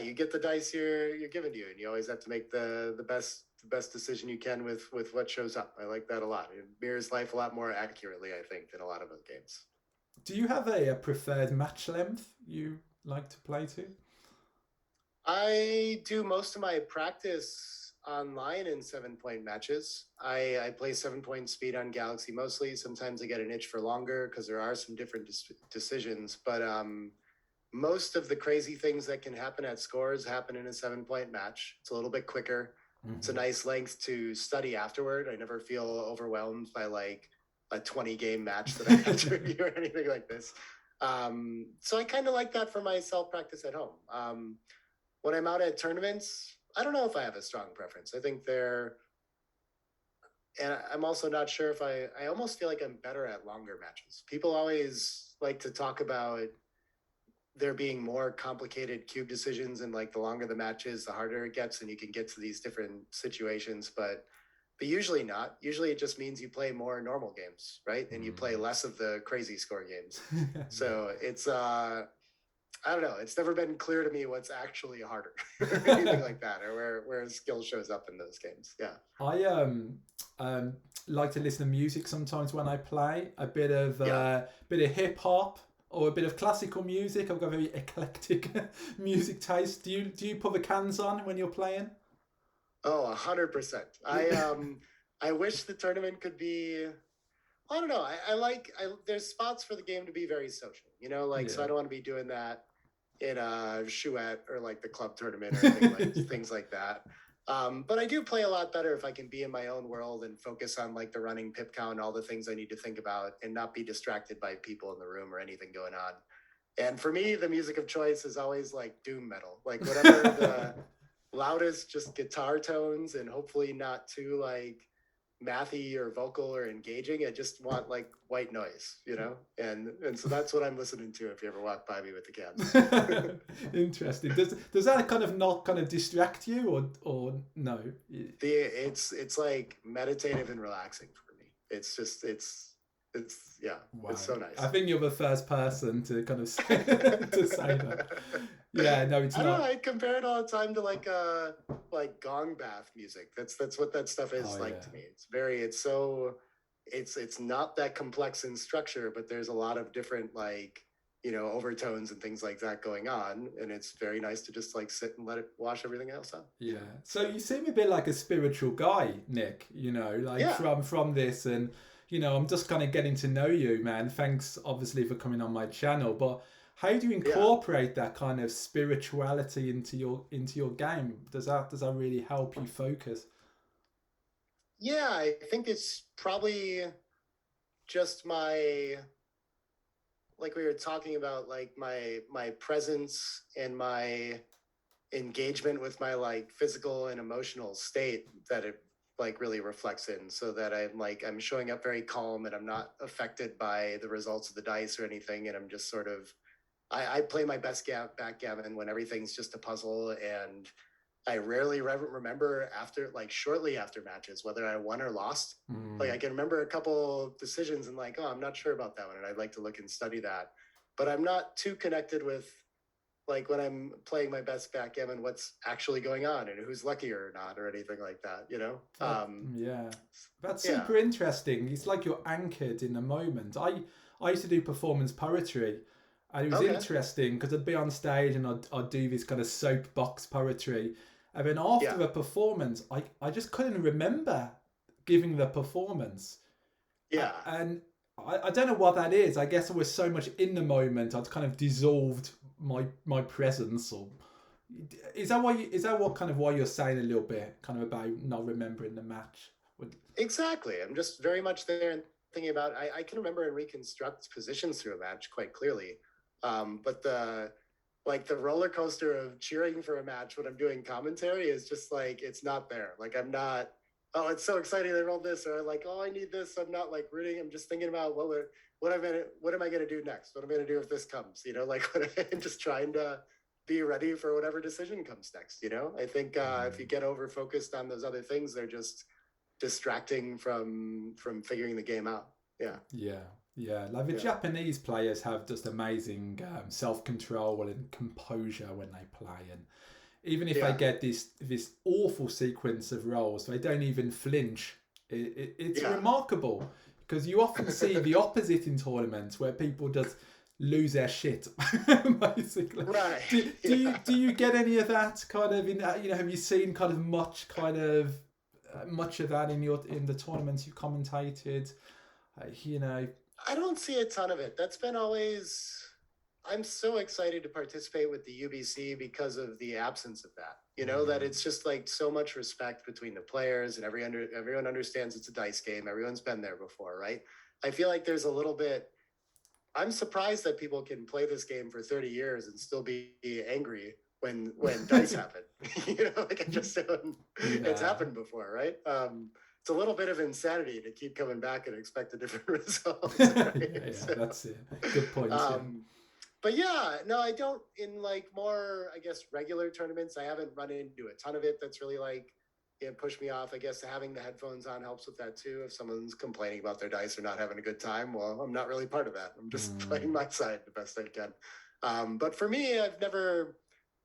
Speaker 2: You get the dice you're given to you, and you always have to make the best decision you can with what shows up. I like that a lot. It mirrors life a lot more accurately, I think, than a lot of other games.
Speaker 1: Do you have a preferred match length you like to play to?
Speaker 2: I do most of my practice online in 7-point matches. I play 7-point speed on Galaxy mostly. Sometimes I get an itch for longer because there are some different decisions. But most of the crazy things that can happen at scores happen in a 7-point match. It's a little bit quicker. it's a nice length to study afterward. I never feel overwhelmed by like a 20 game match that I have to review or anything like this. So I kind of like that for my self practice at home. When I'm out at tournaments, I don't know if I have a strong preference. I think and I'm also not sure if I almost feel like I'm better at longer matches. People always like to talk about there being more complicated cube decisions, and like the longer the match is, the harder it gets, and you can get to these different situations. But usually not. Usually it just means you play more normal games, right? And you play less of the crazy score games. So it's I don't know. It's never been clear to me what's actually harder or anything like that, or where skill shows up in those games. Yeah.
Speaker 1: I like to listen to music sometimes when I play. A bit of hip hop or a bit of classical music. I've got a very eclectic music taste. Do you put the cans on when you're playing?
Speaker 2: Oh, 100%. I wish the tournament could be. I don't know. There's spots for the game to be very social, so I don't want to be doing that in a chouette or like the club tournament or things like that. But I do play a lot better if I can be in my own world and focus on like the running pip count and all the things I need to think about and not be distracted by people in the room or anything going on. And for me, the music of choice is always like doom metal, like whatever the loudest just guitar tones, and hopefully not too like mathy or vocal or engaging. I just want like white noise, and so that's what I'm listening to if you ever walk by me with the cans.
Speaker 1: Interesting. Does that kind of not kind of distract you or no?
Speaker 2: It's like meditative and relaxing for me. Yeah,
Speaker 1: wow.
Speaker 2: It's so nice.
Speaker 1: I think you're the first person to kind of say, to say that. Yeah, no, it's
Speaker 2: I
Speaker 1: not.
Speaker 2: Don't know, I compare it all the time to like gong bath music. That's what that stuff is to me. It's not that complex in structure, but there's a lot of different overtones and things like that going on, and it's very nice to just like sit and let it wash everything else out.
Speaker 1: Yeah. So you seem a bit like a spiritual guy, Nick, from this, and I'm just kind of getting to know you, man. Thanks obviously for coming on my channel, but how do you incorporate that kind of spirituality into your game? Does that really help you focus?
Speaker 2: Yeah, I think it's probably just my, like we were talking about, like my presence and my engagement with my like physical and emotional state that it like really reflects in, so that I'm showing up very calm and I'm not affected by the results of the dice or anything, and I'm just sort of I play my best backgammon when everything's just a puzzle, and I rarely remember shortly after matches whether I won or lost. Like I can remember a couple decisions and like, oh, I'm not sure about that one, and I'd like to look and study that. But I'm not too connected with like when I'm playing my best backgammon, what's actually going on and who's lucky or not or anything like that,
Speaker 1: Yeah, that's super interesting. It's like you're anchored in the moment. I used to do performance poetry. And it was interesting because I'd be on stage and I'd do this kind of soapbox poetry. And then after the performance, I just couldn't remember giving the performance.
Speaker 2: Yeah.
Speaker 1: And I don't know what that is. I guess I was so much in the moment, I'd kind of dissolved my presence. Or is that why you're saying a little bit kind of about not remembering the match?
Speaker 2: Exactly. I'm just very much there and thinking about, I can remember and reconstruct positions through a match quite clearly. But the roller coaster of cheering for a match when I'm doing commentary is just like, it's not there. Like I'm not, oh, it's so exciting they rolled this, or like, oh, I need this. I'm not like rooting. I'm just thinking about what am I going to do next? What am I going to do if this comes? I'm just trying to be ready for whatever decision comes next. I think if you get over focused on those other things, they're just distracting from figuring the game out.
Speaker 1: Like the Japanese players have just amazing self-control and composure when they play, and even if they get this awful sequence of rolls, they don't even flinch. It's remarkable, because you often see the opposite in tournaments where people just lose their shit basically.
Speaker 2: Right.
Speaker 1: Do you get any of that kind of in have you seen kind of much of that in the tournaments you commentated?
Speaker 2: I don't see a ton of it. That's been always, I'm so excited to participate with the UBC because of the absence of that. That it's just like so much respect between the players, and everyone understands it's a dice game. Everyone's been there before, right? I feel like there's a little bit. I'm surprised that people can play this game for 30 years and still be angry when dice happen. Like it's happened before, right? It's a little bit of insanity to keep coming back and expect a different result. Right?
Speaker 1: That's it. Good point.
Speaker 2: But yeah, no, I don't. In like more, I guess, regular tournaments, I haven't run into a ton of it. That's really like pushed me off. I guess having the headphones on helps with that too. If someone's complaining about their dice or not having a good time, well, I'm not really part of that. I'm just playing my side the best I can. But for me, I've never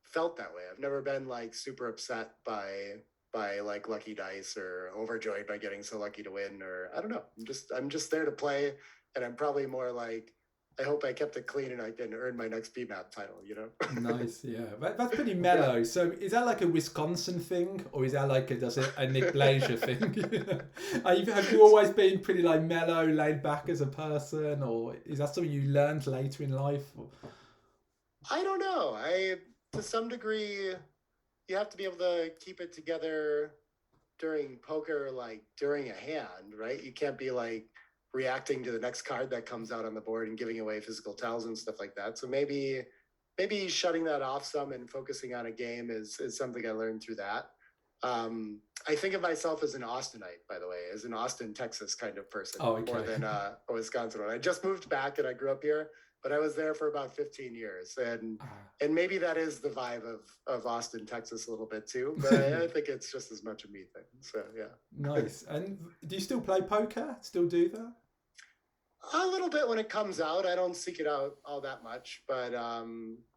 Speaker 2: felt that way. I've never been like super upset by like lucky dice or overjoyed by getting so lucky to win, or I don't know. I'm just there to play, and I'm probably more like, I hope I kept it clean and I can earn my next BMAP title,
Speaker 1: Nice, yeah. That's pretty mellow. Yeah. So is that like a Wisconsin thing, or is that like a Nick Blasier thing? Have you always been pretty like mellow, laid back as a person, or is that something you learned later in life?
Speaker 2: I don't know. To some degree, you have to be able to keep it together during poker, like during a hand, right? You can't be like reacting to the next card that comes out on the board and giving away physical tells and stuff like that. So maybe shutting that off some and focusing on a game is something I learned through that. I think of myself as an Austinite, by the way, as an Austin, Texas kind of person, more than a Wisconsin one. I just moved back and I grew up here, but I was there for about 15 years. And maybe that is the vibe of Austin, Texas a little bit too, but I think it's just as much a me thing. So, yeah.
Speaker 1: Nice. And do you still play poker? Still do that?
Speaker 2: A little bit when it comes out. I don't seek it out all that much, but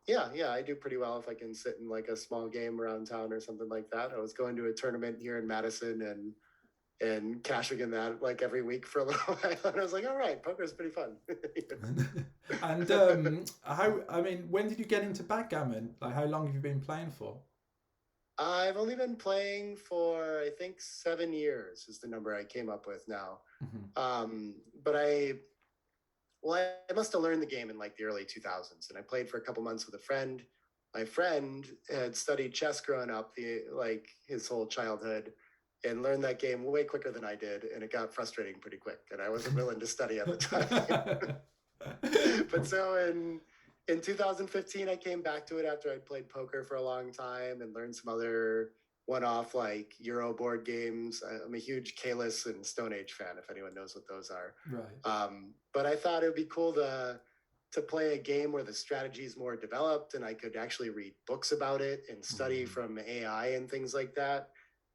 Speaker 2: yeah, I do pretty well if I can sit in like a small game around town or something like that. I was going to a tournament here in Madison and cashing in that like every week for a little while, and I was like, all right, poker is pretty fun.
Speaker 1: And when did you get into backgammon? Like, how long have you been playing for?
Speaker 2: I've only been playing for, I think, 7 years is the number I came up with now. But I must have learned the game in like the early 2000s, and I played for a couple months with a friend. My friend had studied chess growing up, his whole childhood, and learned that game way quicker than I did, and it got frustrating pretty quick, and I wasn't willing to study at the time. But so in 2015, I came back to it after I'd played poker for a long time and learned some other one-off like Euro board games. I'm a huge Kalis and Stone Age fan, if anyone knows what those are.
Speaker 1: Right.
Speaker 2: But I thought it would be cool to play a game where the strategy is more developed and I could actually read books about it and study from AI and things like that,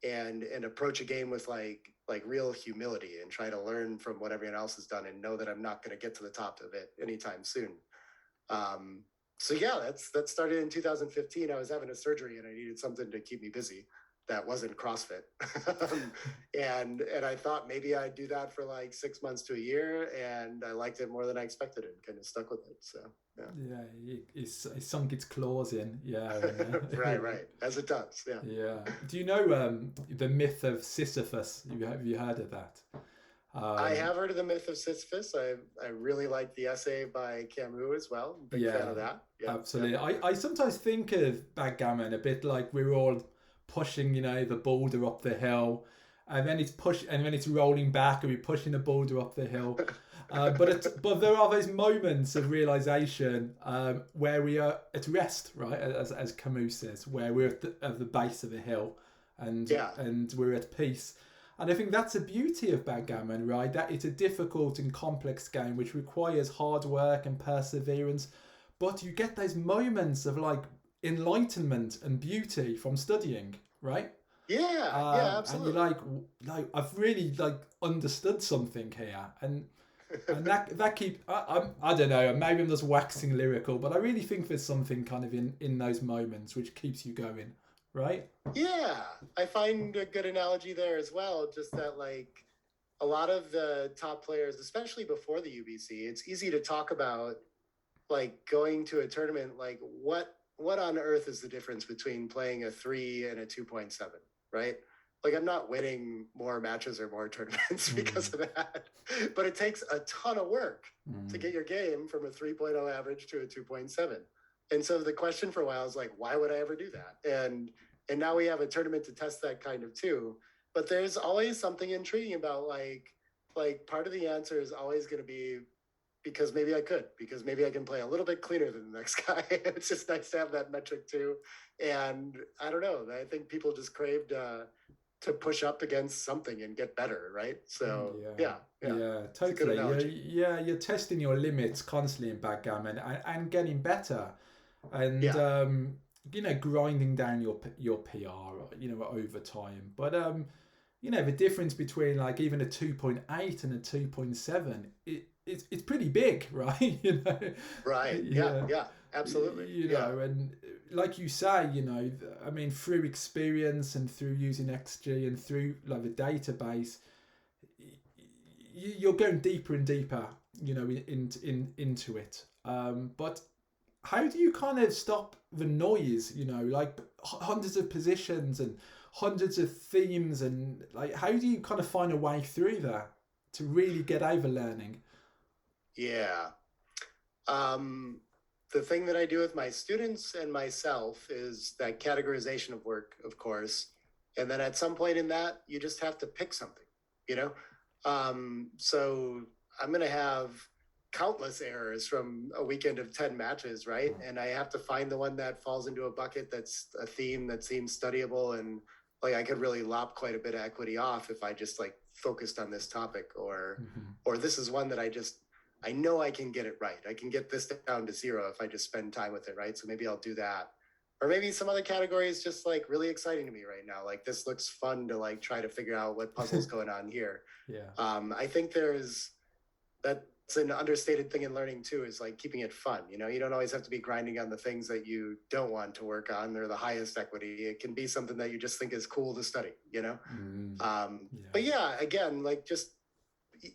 Speaker 2: and approach a game with like real humility and try to learn from what everyone else has done and know that I'm not going to get to the top of it anytime soon. So yeah, that started in 2015. I was having a surgery and I needed something to keep me busy that wasn't CrossFit. and I thought maybe I'd do that for like 6 months to a year, and I liked it more than I expected and kind of stuck with it. So
Speaker 1: yeah, it sunk its claws in. Yeah.
Speaker 2: right, as it does.
Speaker 1: Yeah. Do you know the Myth of Sisyphus? Have you heard of that?
Speaker 2: I have heard of the Myth of Sisyphus. I really like the essay by Camus as well. Big fan of that.
Speaker 1: Yeah, absolutely. Yeah. I sometimes think of backgammon a bit like we're all pushing, the boulder up the hill, and then it's rolling back, and we're pushing the boulder up the hill. But there are those moments of realization where we are at rest, right? As Camus says, where we're at the base of the hill, and we're at peace. And I think that's the beauty of backgammon, right? That it's a difficult and complex game which requires hard work and perseverance, but you get those moments of like enlightenment and beauty from studying, right?
Speaker 2: Yeah, absolutely.
Speaker 1: And you're like I've really like understood something here, and that keep I don't know, maybe I'm just waxing lyrical, but I really think there's something kind of in those moments which keeps you going. Right?
Speaker 2: Yeah, I find a good analogy there as well. Just that, like, a lot of the top players, especially before the UBC, it's easy to talk about, like, going to a tournament. Like, what on earth is the difference between playing a 3 and a 2.7, right? like I'm not winning more matches or more tournaments because of that. But it takes a ton of work to get your game from a 3.0 average to a 2.7. And so the question for a while is like, why would I ever do that? And now we have a tournament to test that kind of too. But there's always something intriguing about like part of the answer is always going to be because maybe because maybe I can play a little bit cleaner than the next guy. It's just nice to have that metric too. And I don't know, I think people just craved to push up against something and get better, right? So yeah,
Speaker 1: totally. You're testing your limits constantly in backgammon and getting better, and grinding down your PR, over time. But the difference between like even a 2.8 and a 2.7, it's pretty big, right?
Speaker 2: Right. Yeah, absolutely.
Speaker 1: And like you say, I mean, through experience and through using XG and through like the database, you're going deeper and deeper, into it. But how do you kind of stop the noise, like hundreds of positions and hundreds of themes, and like how do you kind of find a way through that to really get over learning?
Speaker 2: Yeah. The thing that I do with my students and myself is that categorization of work, of course. And then at some point in that, you just have to pick something, So I'm going to have countless errors from a weekend of 10 matches, right? And I have to find the one that falls into a bucket that's a theme that seems studyable, and like I could really lop quite a bit of equity off if I just like focused on this topic, or this is one that I know I can get it right. I can get this down to 0 if I just spend time with it, right? So maybe I'll do that. Or maybe some other category is just like really exciting to me right now. Like this looks fun to like try to figure out what puzzle's going on here. I think that's an understated thing in learning too, is like keeping it fun. You don't always have to be grinding on the things that you don't want to work on. They're the highest equity. It can be something that you just think is cool to study, But yeah, again, like just,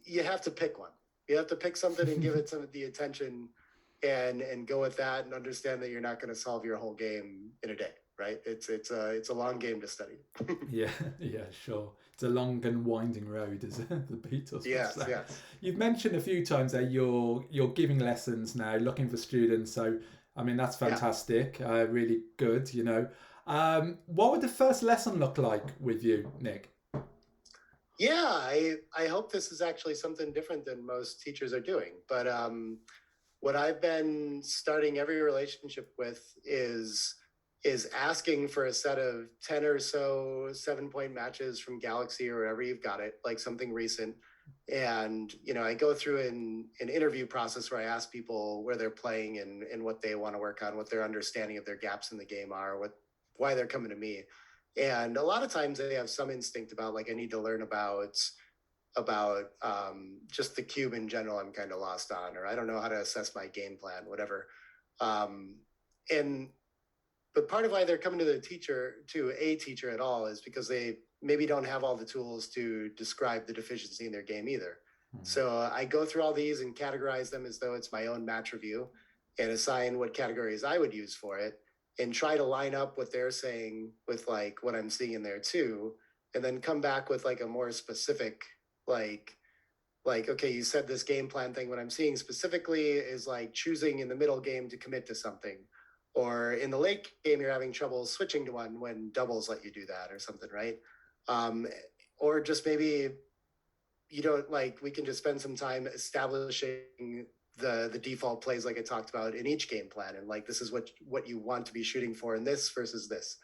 Speaker 2: you have to pick one. You have to pick something and give it some of the attention and go with that, and understand that you're not going to solve your whole game in a day, right? It's a long game to study.
Speaker 1: yeah, sure. It's a long and winding road, as the Beatles
Speaker 2: would say.
Speaker 1: Yes. You've mentioned a few times that you're giving lessons now, looking for students. So I mean, that's fantastic. Really good. What would the first lesson look like with you, Nick?
Speaker 2: Yeah, I hope this is actually something different than most teachers are doing. But what I've been starting every relationship with is asking for a set of 10 or so 7-point matches from Galaxy or wherever you've got it, like something recent. And, I go through an interview process where I ask people where they're playing and what they want to work on, what their understanding of their gaps in the game are, why they're coming to me. And a lot of times they have some instinct about like, I need to learn about just the cube in general. I'm kind of lost on, or I don't know how to assess my game plan, whatever. But part of why they're coming to a teacher at all is because they maybe don't have all the tools to describe the deficiency in their game either. So I go through all these and categorize them as though it's my own match review, and assign what categories I would use for it, and try to line up what they're saying with like what I'm seeing in there too, and then come back with like a more specific, like, okay, you said this game plan thing. What I'm seeing specifically is like choosing in the middle game to commit to something, or in the late game, you're having trouble switching to one when doubles let you do that or something, right? Or just maybe we can just spend some time establishing the default plays like I talked about in each game plan, and like this is what you want to be shooting for in this versus this.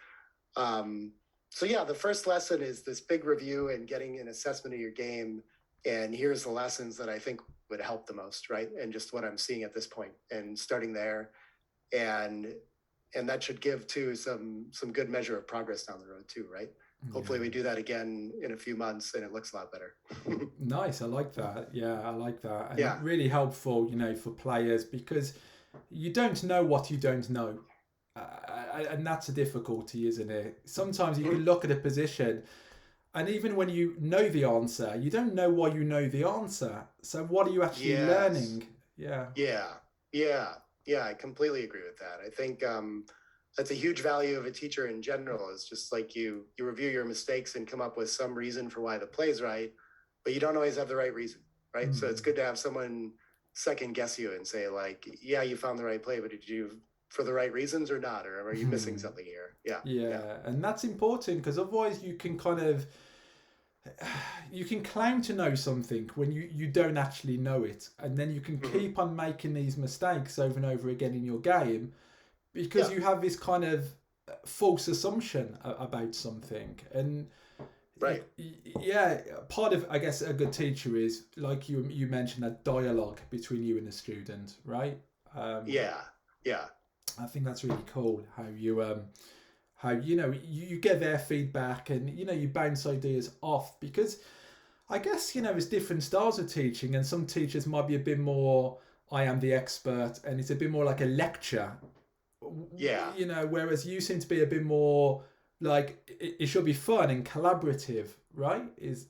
Speaker 2: So yeah, the first lesson is this big review and getting an assessment of your game, and here's the lessons that I think would help the most, right? And just what I'm seeing at this point, and starting there, and that should give too some good measure of progress down the road too, right? Hopefully we do that again in a few months and it looks a lot better.
Speaker 1: Nice. I like that. Yeah, I like that. And really helpful, for players, because you don't know what you don't know. And that's a difficulty, isn't it? Sometimes you can look at a position, and even when you know the answer, you don't know why you know the answer. So what are you actually learning? Yeah.
Speaker 2: Yeah, I completely agree with that. I think that's a huge value of a teacher in general. Is just like you review your mistakes and come up with some reason for why the play's right, but you don't always have the right reason, right? So it's good to have someone second guess you and say like, yeah, you found the right play, but did you for the right reasons or not, or are you missing something here?
Speaker 1: Yeah, and that's important because otherwise you can kind of you can claim to know something when you don't actually know it, and then you can keep on making these mistakes over and over again in your game because you have this kind of false assumption about something. And
Speaker 2: right,
Speaker 1: yeah, part of, I guess, a good teacher is like you mentioned, that dialogue between you and the student, right?
Speaker 2: yeah,
Speaker 1: I think that's really cool how you get their feedback, and you bounce ideas off, because I guess there's different styles of teaching, and some teachers might be a bit more I am the expert, and it's a bit more like a lecture. Whereas you seem to be a bit more like it should be fun and collaborative, right? Is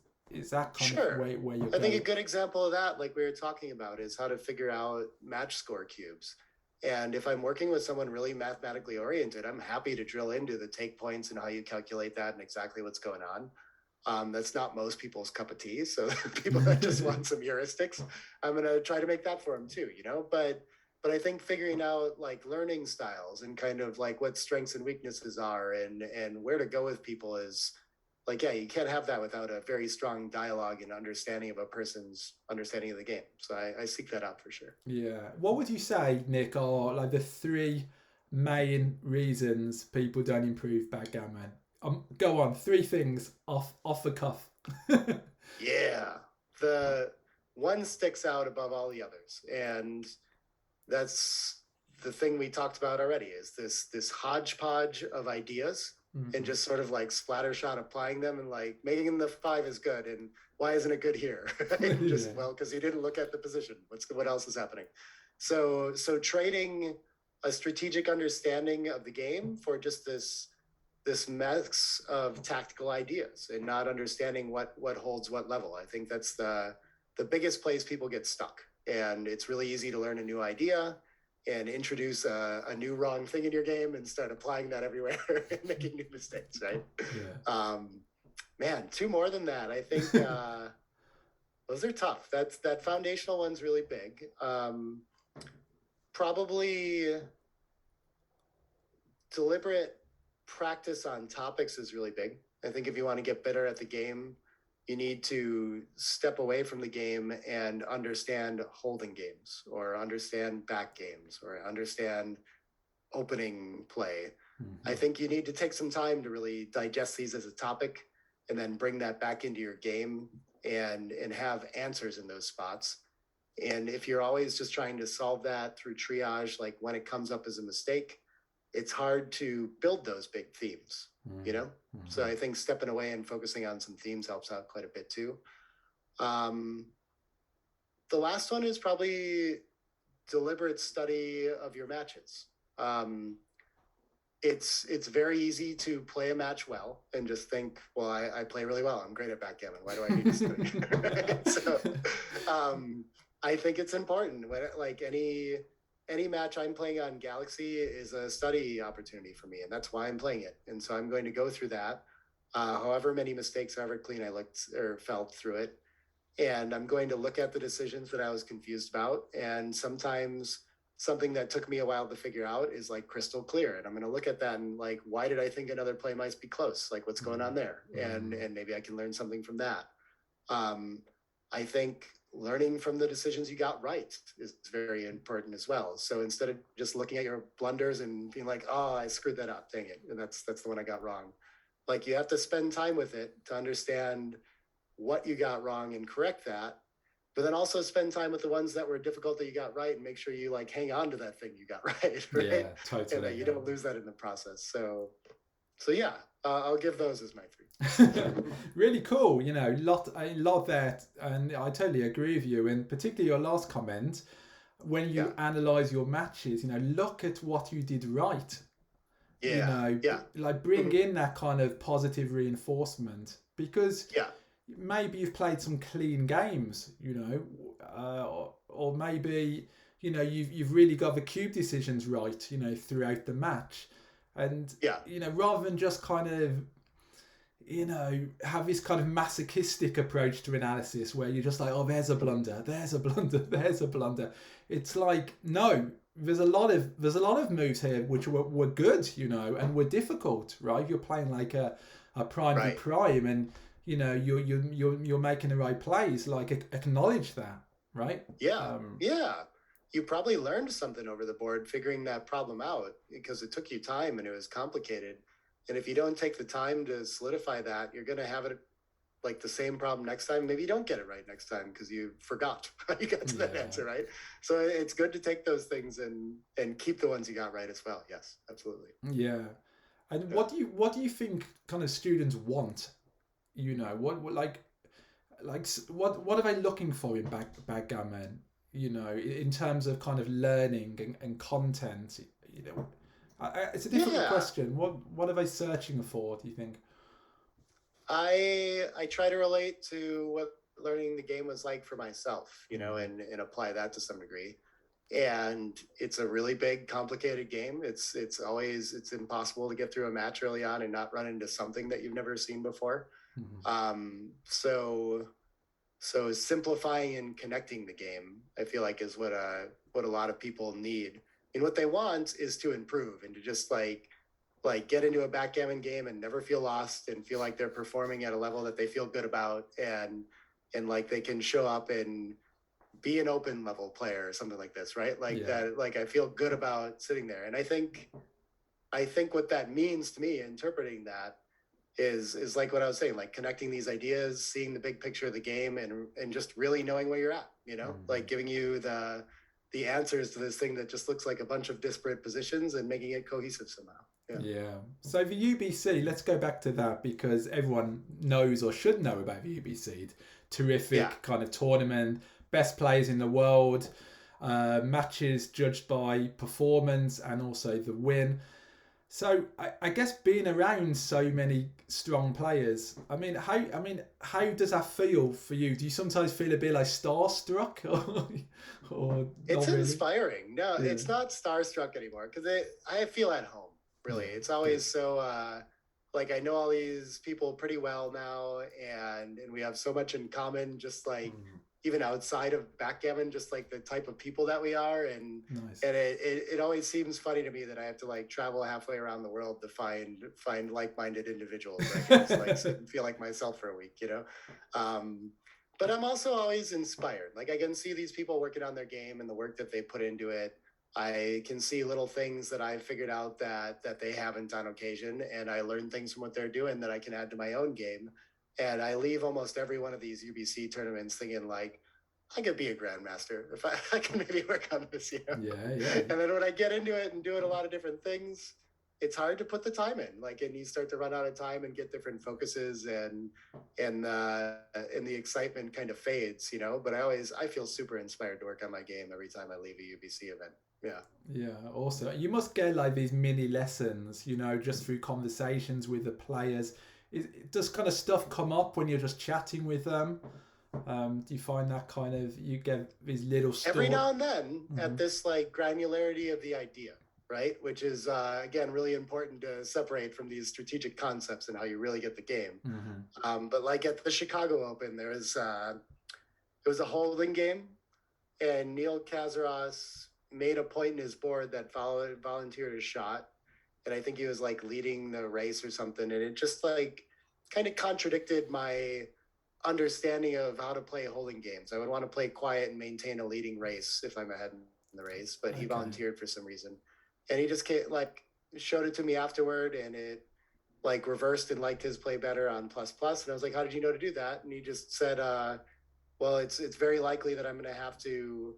Speaker 1: that kind of where you're going?
Speaker 2: I think a good example of that, like we were talking about, is how to figure out match score cubes. And if I'm working with someone really mathematically oriented, I'm happy to drill into the take points and how you calculate that and exactly what's going on. That's not most people's cup of tea. So people that just want some heuristics, I'm going to try to make that for them too, But I think figuring out like learning styles and kind of like what strengths and weaknesses are and where to go with people is like, yeah, you can't have that without a very strong dialogue and understanding of a person's understanding of the game. So I seek that out for sure.
Speaker 1: Yeah. What would you say, Nick, are like the three main reasons people don't improve backgammon? Go on, three things off the cuff.
Speaker 2: Yeah. The one sticks out above all the others. And that's the thing we talked about already, is this hodgepodge of ideas and just sort of like splattershot applying them and like making the 5 is good and why isn't it good here? Well, because you didn't look at the position. What else is happening? So trading a strategic understanding of the game for just this mix of tactical ideas and not understanding what holds what level. I think that's the biggest place people get stuck. And it's really easy to learn a new idea and introduce a new wrong thing in your game and start applying that everywhere and making new mistakes, right?
Speaker 1: Yeah.
Speaker 2: Man, two more than that. I think those are tough. That foundational one's really big. Probably deliberate practice on topics is really big. I think if you want to get better at the game, you need to step away from the game and understand holding games or understand back games or understand opening play. I think you need to take some time to really digest these as a topic and then bring that back into your game and have answers in those spots. And if you're always just trying to solve that through triage, like when it comes up as a mistake, it's hard to build those big themes, So I think stepping away and focusing on some themes helps out quite a bit too. The last one is probably deliberate study of your matches. It's very easy to play a match well and just think, well, I play really well. I'm great at backgammon. Why do I need to study? So I think it's important when like any match I'm playing on Galaxy is a study opportunity for me, and that's why I'm playing it. And so I'm going to go through that, however many mistakes, however clean I looked or felt through it. And I'm going to look at the decisions that I was confused about. And sometimes something that took me a while to figure out is like crystal clear. And I'm going to look at that and like, why did I think another play might be close? Like what's going on there? And maybe I can learn something from that. I think learning from the decisions you got right is very important as well. So instead of just looking at your blunders and being like, oh, I screwed that up, dang it, and that's the one I got wrong. Like you have to spend time with it to understand what you got wrong and correct that, but then also spend time with the ones that were difficult that you got right and make sure you like hang on to that thing you got right?
Speaker 1: Yeah, totally.
Speaker 2: And that you don't lose that in the process. So yeah, I'll give those as my 3.
Speaker 1: Really cool. A lot there, and I totally agree with you. And particularly your last comment, when you analyze your matches, look at what you did right. Like bring in that kind of positive reinforcement, because maybe you've played some clean games, or maybe you've really got the cube decisions right, throughout the match. And,
Speaker 2: Yeah.
Speaker 1: rather than just kind of, have this kind of masochistic approach to analysis where you're just like, oh, there's a blunder, there's a blunder, there's a blunder. It's like, no, there's a lot of moves here which were good, and were difficult, right? You're playing like a prime v
Speaker 2: Right.
Speaker 1: prime, and you're making the right plays. Like, acknowledge that, right?
Speaker 2: Yeah. Yeah. You probably learned something over the board figuring that problem out because it took you time and it was complicated. And if you don't take the time to solidify that, you're going to have it like the same problem next time. Maybe you don't get it right next time because you forgot how you got to that answer, right? So it's good to take those things and keep the ones you got right as well. Yes, absolutely.
Speaker 1: Yeah. And
Speaker 2: Yeah.
Speaker 1: what do you think kind of students want? What are they looking for in backgammon? In terms of kind of learning and content. It's a difficult
Speaker 2: Yeah.
Speaker 1: question. What are they searching for? Do you think?
Speaker 2: I try to relate to what learning the game was like for myself, and apply that to some degree. And it's a really big, complicated game. It's impossible to get through a match early on and not run into something that you've never seen before. So simplifying and connecting the game, I feel like, is what a lot of people need. And what they want is to improve and to just like get into a backgammon game and never feel lost and feel like they're performing at a level that they feel good about, and like they can show up and be an open level player or something like this, right? Like that, like I feel good about sitting there. And I think what that means to me, interpreting that, is like what I was saying, like connecting these ideas, seeing the big picture of the game, and just really knowing where you're at, like giving you the answers to this thing that just looks like a bunch of disparate positions and making it cohesive somehow.
Speaker 1: Yeah. So the UBC, let's go back to that because everyone knows or should know about the UBC. Terrific kind of tournament, best players in the world, matches judged by performance and also the win. So I guess being around so many strong players, how does that feel for you? Do you sometimes feel a bit like starstruck, or
Speaker 2: It's
Speaker 1: not really?
Speaker 2: inspiring. No, it's not starstruck anymore because I feel at home. Really, it's always so like I know all these people pretty well now, and we have so much in common. Just like even outside of backgammon, just like the type of people that we are, and it always seems funny to me that I have to like travel halfway around the world to find like-minded individuals. I can just like sit and feel like myself for a week, But I'm also always inspired. Like I can see these people working on their game and the work that they put into it. I can see little things that I've figured out that they haven't on occasion, and I learn things from what they're doing that I can add to my own game. And I leave almost every one of these UBC tournaments thinking like, I could be a grandmaster if I can maybe work on this,
Speaker 1: Yeah.
Speaker 2: And then when I get into it and doing a lot of different things, it's hard to put the time in. Like, and you start to run out of time and get different focuses, and the excitement kind of fades, But I feel super inspired to work on my game every time I leave a UBC event. Yeah.
Speaker 1: Yeah, also you must get like these mini lessons, just through conversations with the players. Does kind of stuff come up when you're just chatting with them? Do you find that kind of you get these little
Speaker 2: every now and then at this like granularity of the idea, right? Which is again really important to separate from these strategic concepts and how you really get the game. But like at the Chicago Open, it was a holding game, and Neil Kazaros made a point in his board that volunteered a shot, and I think he was like leading the race or something, and it just like kind of contradicted my understanding of how to play holding games. I would want to play quiet and maintain a leading race if I'm ahead in the race, but he volunteered for some reason, and he just showed it to me afterward, and it like reversed and liked his play better on plus. And I was like, how did you know to do that? And he just said, well, it's very likely that I'm going to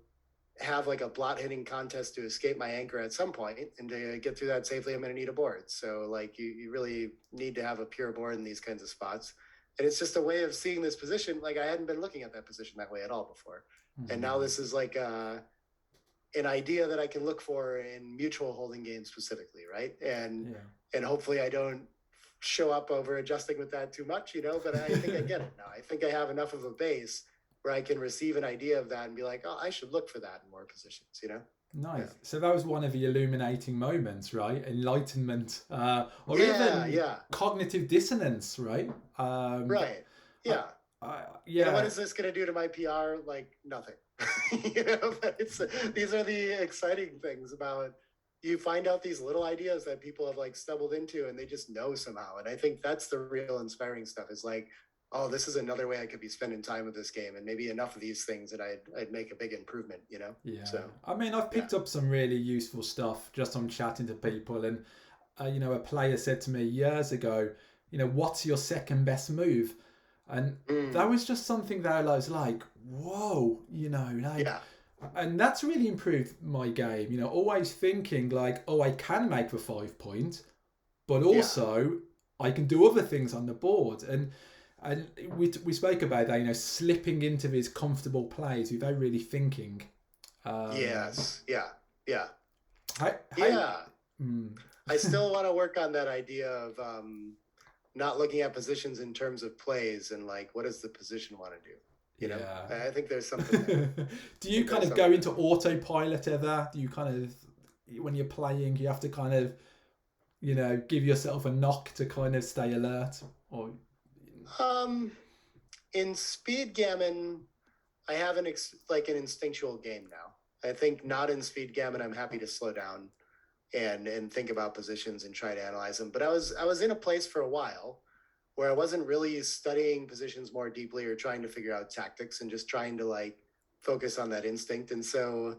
Speaker 2: have like a blot hitting contest to escape my anchor at some point, and to get through that safely, I'm going to need a board. So like you really need to have a pure board in these kinds of spots. And it's just a way of seeing this position. Like I hadn't been looking at that position that way at all before. And now this is like an idea that I can look for in mutual holding games specifically. Right. And hopefully I don't show up over adjusting with that too much, but I think I get it now. I think I have enough of a base where I can receive an idea of that and be like, oh, I should look for that in more positions, Yeah.
Speaker 1: Nice. So that was one of the illuminating moments, right? Enlightenment, or
Speaker 2: Yeah,
Speaker 1: even
Speaker 2: yeah.
Speaker 1: cognitive dissonance, right?
Speaker 2: Right.
Speaker 1: I,
Speaker 2: Yeah. And what
Speaker 1: yeah,
Speaker 2: is this going to do to my PR? Like nothing. But these are the exciting things about you find out these little ideas that people have like stumbled into and they just know somehow. And I think that's the real inspiring stuff is like, oh, this is another way I could be spending time with this game and maybe enough of these things that I'd make a big improvement.
Speaker 1: yeah.
Speaker 2: So
Speaker 1: I mean, I've
Speaker 2: yeah.
Speaker 1: picked up some really useful stuff just on chatting to people, and a player said to me years ago, what's your second best move? And that
Speaker 2: Mm,
Speaker 1: was just something that I was like, whoa, like,
Speaker 2: yeah.
Speaker 1: and that's really improved my game. Always thinking like, oh, I can make the 5 point, but
Speaker 2: Yeah.
Speaker 1: also I can do other things on the board. And we spoke about that, slipping into these comfortable plays without really thinking. Um,
Speaker 2: Yes. Yeah. Yeah.
Speaker 1: how
Speaker 2: Yeah.
Speaker 1: mm,
Speaker 2: I still want to work on that idea of not looking at positions in terms of plays and like what does the position want to do?
Speaker 1: yeah.
Speaker 2: I think there's something there.
Speaker 1: Do
Speaker 2: I
Speaker 1: you
Speaker 2: think
Speaker 1: kind
Speaker 2: there's
Speaker 1: of go
Speaker 2: something
Speaker 1: into
Speaker 2: there.
Speaker 1: autopilot ever? Do you kind of, when you're playing, you have to kind of, give yourself a knock to kind of stay alert? Or
Speaker 2: Um, in Speed Gammon, I have like an instinctual game now. I think not in Speed Gammon. I'm happy to slow down and think about positions and try to analyze them. But I was in a place for a while where I wasn't really studying positions more deeply or trying to figure out tactics and just trying to like focus on that instinct. And so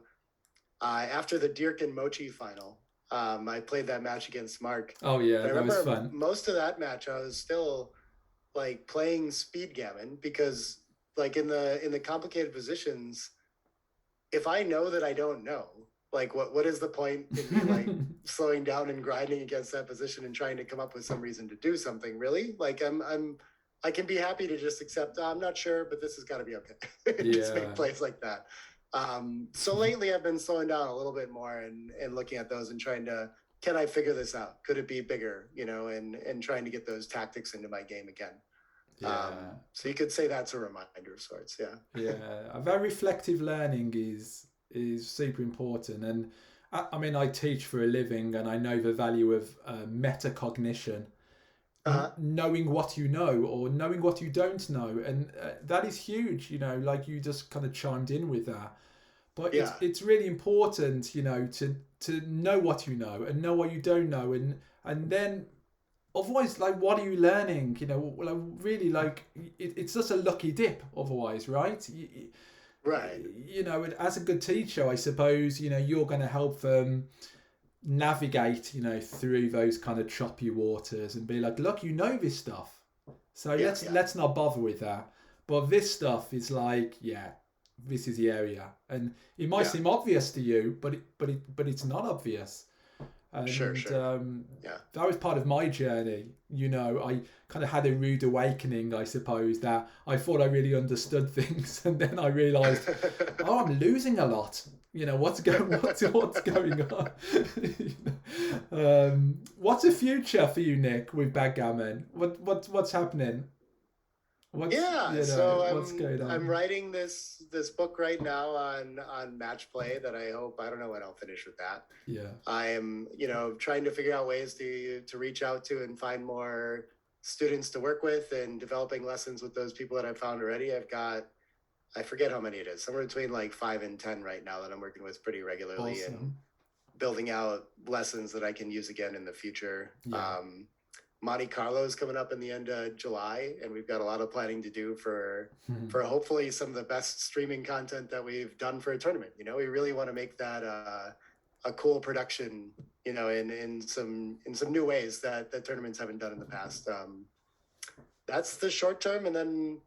Speaker 2: after the Dirk and Mochi final, I played that match against Mark.
Speaker 1: oh yeah,
Speaker 2: And I
Speaker 1: that was
Speaker 2: remember
Speaker 1: fun.
Speaker 2: most of that match, I was still like playing speed gammon because like in the complicated positions, if I know that I don't know, like what is the point in me like slowing down and grinding against that position and trying to come up with some reason to do something really? Like I can be happy to just accept, I'm not sure, but this has got to be okay. Just make
Speaker 1: Yeah.
Speaker 2: plays like that. So lately I've been slowing down a little bit more and looking at those and trying to, can I figure this out? Could it be bigger? And trying to get those tactics into my game again.
Speaker 1: Yeah.
Speaker 2: So you could say that's a reminder of sorts. Yeah.
Speaker 1: Yeah. That reflective learning is super important. And I mean, I teach for a living, and I know the value of metacognition,
Speaker 2: Uh-huh.
Speaker 1: knowing what you know or knowing what you don't know, and that is huge. Like you just kind of chimed in with that. But it's
Speaker 2: Yeah.
Speaker 1: it's really important, to know what you know and know what you don't know, and then otherwise, like, what are you learning? Like, really, like, it's just a lucky dip. Otherwise, right?
Speaker 2: Right.
Speaker 1: As a good teacher, I suppose, you're going to help them navigate, through those kind of choppy waters and be like, look, this stuff. So
Speaker 2: Yeah.
Speaker 1: let's
Speaker 2: Yeah.
Speaker 1: let's not bother with that. But this stuff is like, yeah, this is the area, and it might
Speaker 2: Yeah.
Speaker 1: seem obvious to you, but it's not obvious.
Speaker 2: Sure.
Speaker 1: And
Speaker 2: Sure. Yeah.
Speaker 1: that was part of my journey. I kind of had a rude awakening, I suppose, that I thought I really understood things, and then I realised, oh, I'm losing a lot. What's going on? What's the future for you, Nick, with Backgammon? What's happening?
Speaker 2: Yeah, so
Speaker 1: What's going
Speaker 2: I'm
Speaker 1: on?
Speaker 2: writing this book right now on match play that I hope I don't know when I'll finish with that.
Speaker 1: Yeah.
Speaker 2: I am, trying to figure out ways to reach out to and find more students to work with and developing lessons with those people that I've found already. I forget how many it is, somewhere between like 5 and 10 right now that I'm working with pretty regularly and
Speaker 1: Awesome.
Speaker 2: building out lessons that I can use again in the future.
Speaker 1: Yeah.
Speaker 2: Monte Carlo is coming up in the end of July, and we've got a lot of planning to do for hopefully some of the best streaming content that we've done for a tournament. We really want to make that a cool production, in some new ways that tournaments haven't done in the past. That's the short term, and then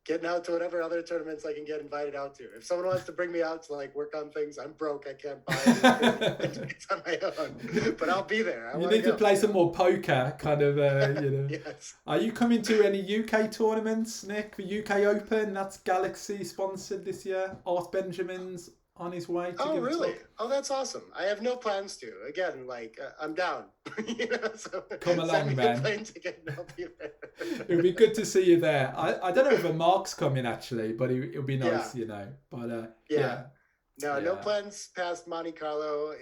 Speaker 2: getting out to whatever other tournaments I can get invited out to. If someone wants to bring me out to like work on things, I'm broke. I can't buy it on my own, but I'll be there. I
Speaker 1: You
Speaker 2: want to
Speaker 1: need to
Speaker 2: go.
Speaker 1: play some more poker, kind of.
Speaker 2: Yes.
Speaker 1: Are you coming to any UK tournaments, Nick? The UK Open, that's Galaxy sponsored this year. Art Benjamin's on his way to
Speaker 2: Oh,
Speaker 1: give a
Speaker 2: really?
Speaker 1: talk.
Speaker 2: Oh, that's awesome. I have no plans to. Again, like I'm down. So
Speaker 1: Come
Speaker 2: send
Speaker 1: along,
Speaker 2: me a
Speaker 1: man.
Speaker 2: plane ticket and I'll be there.
Speaker 1: It would be good to see you there. I don't know if Mark's coming actually, but it'll be
Speaker 2: Yeah,
Speaker 1: nice, But
Speaker 2: yeah.
Speaker 1: yeah.
Speaker 2: No plans past Monte Carlo.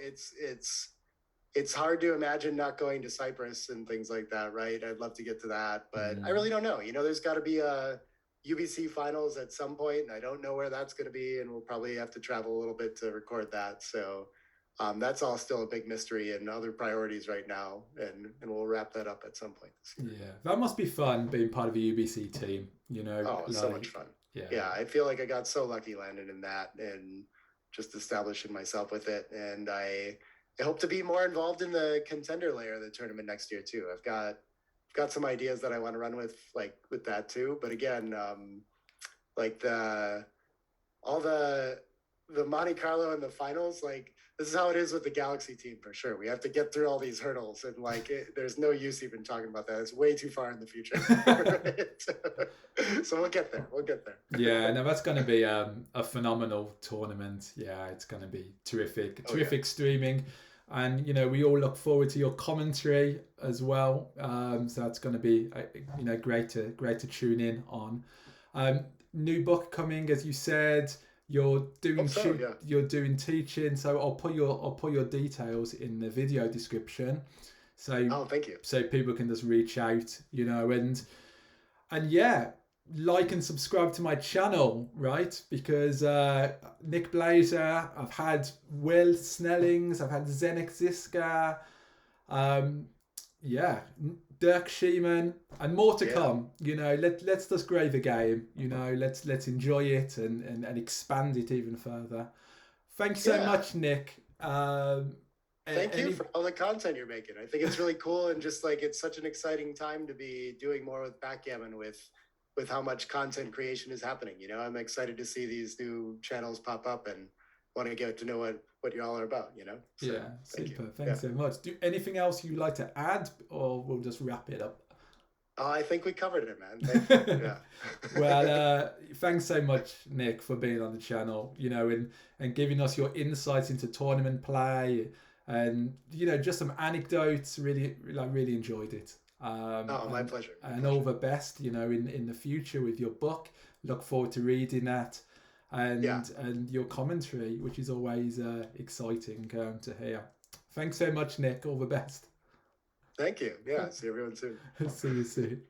Speaker 2: It's hard to imagine not going to Cyprus and things like that, right? I'd love to get to that, but I really don't know. There's got to be a UBC finals at some point, and I don't know where that's going to be, and we'll probably have to travel a little bit to record that. So that's all still a big mystery and other priorities right now, and we'll wrap that up at some point this year.
Speaker 1: Yeah, that must be fun being part of a UBC team.
Speaker 2: So much fun. Yeah, I feel like I got so lucky landing in that and just establishing myself with it, and I hope to be more involved in the contender layer of the tournament next year too. I've got some ideas that I want to run with that too. But again, all the Monte Carlo and the finals, this is how it is with the Galaxy team for sure. We have to get through all these hurdles, and there's no use even talking about that. It's way too far in the future. So we'll get there.
Speaker 1: Yeah, no, that's going to be a phenomenal tournament. Yeah, it's going to be terrific streaming. And, we all look forward to your commentary as well. So that's going to be, great to tune in on. New book coming, as you said. You're doing teaching, so I'll put your details in the video description. So
Speaker 2: thank you.
Speaker 1: So people can just reach out, and yeah, like and subscribe to my channel, right? Because Nick Blasier, I've had Will Snellings, I've had Zenek Ziska, Dirk Sheeman, and more to come. Let's just grow the game. Let's enjoy it and expand it even further. Thanks so much, Nick.
Speaker 2: Thank you for all the content you're making. I think it's really cool, and just it's such an exciting time to be doing more with Backgammon with how much content creation is happening. I'm excited to see these new channels pop up and want to get to know what y'all are about.
Speaker 1: So, super. Thanks so much. Anything else you'd like to add, or we'll just wrap it up?
Speaker 2: I think we covered it, man. Thank you. Yeah.
Speaker 1: Well, thanks so much, Nick, for being on the channel, and giving us your insights into tournament play and, just some anecdotes. Really enjoyed it.
Speaker 2: My pleasure.
Speaker 1: And all the best, in the future with your book. Look forward to reading that and your commentary, which is always exciting to hear. Thanks so much, Nick. All the best.
Speaker 2: Thank you. Yeah, see everyone soon.
Speaker 1: See you soon.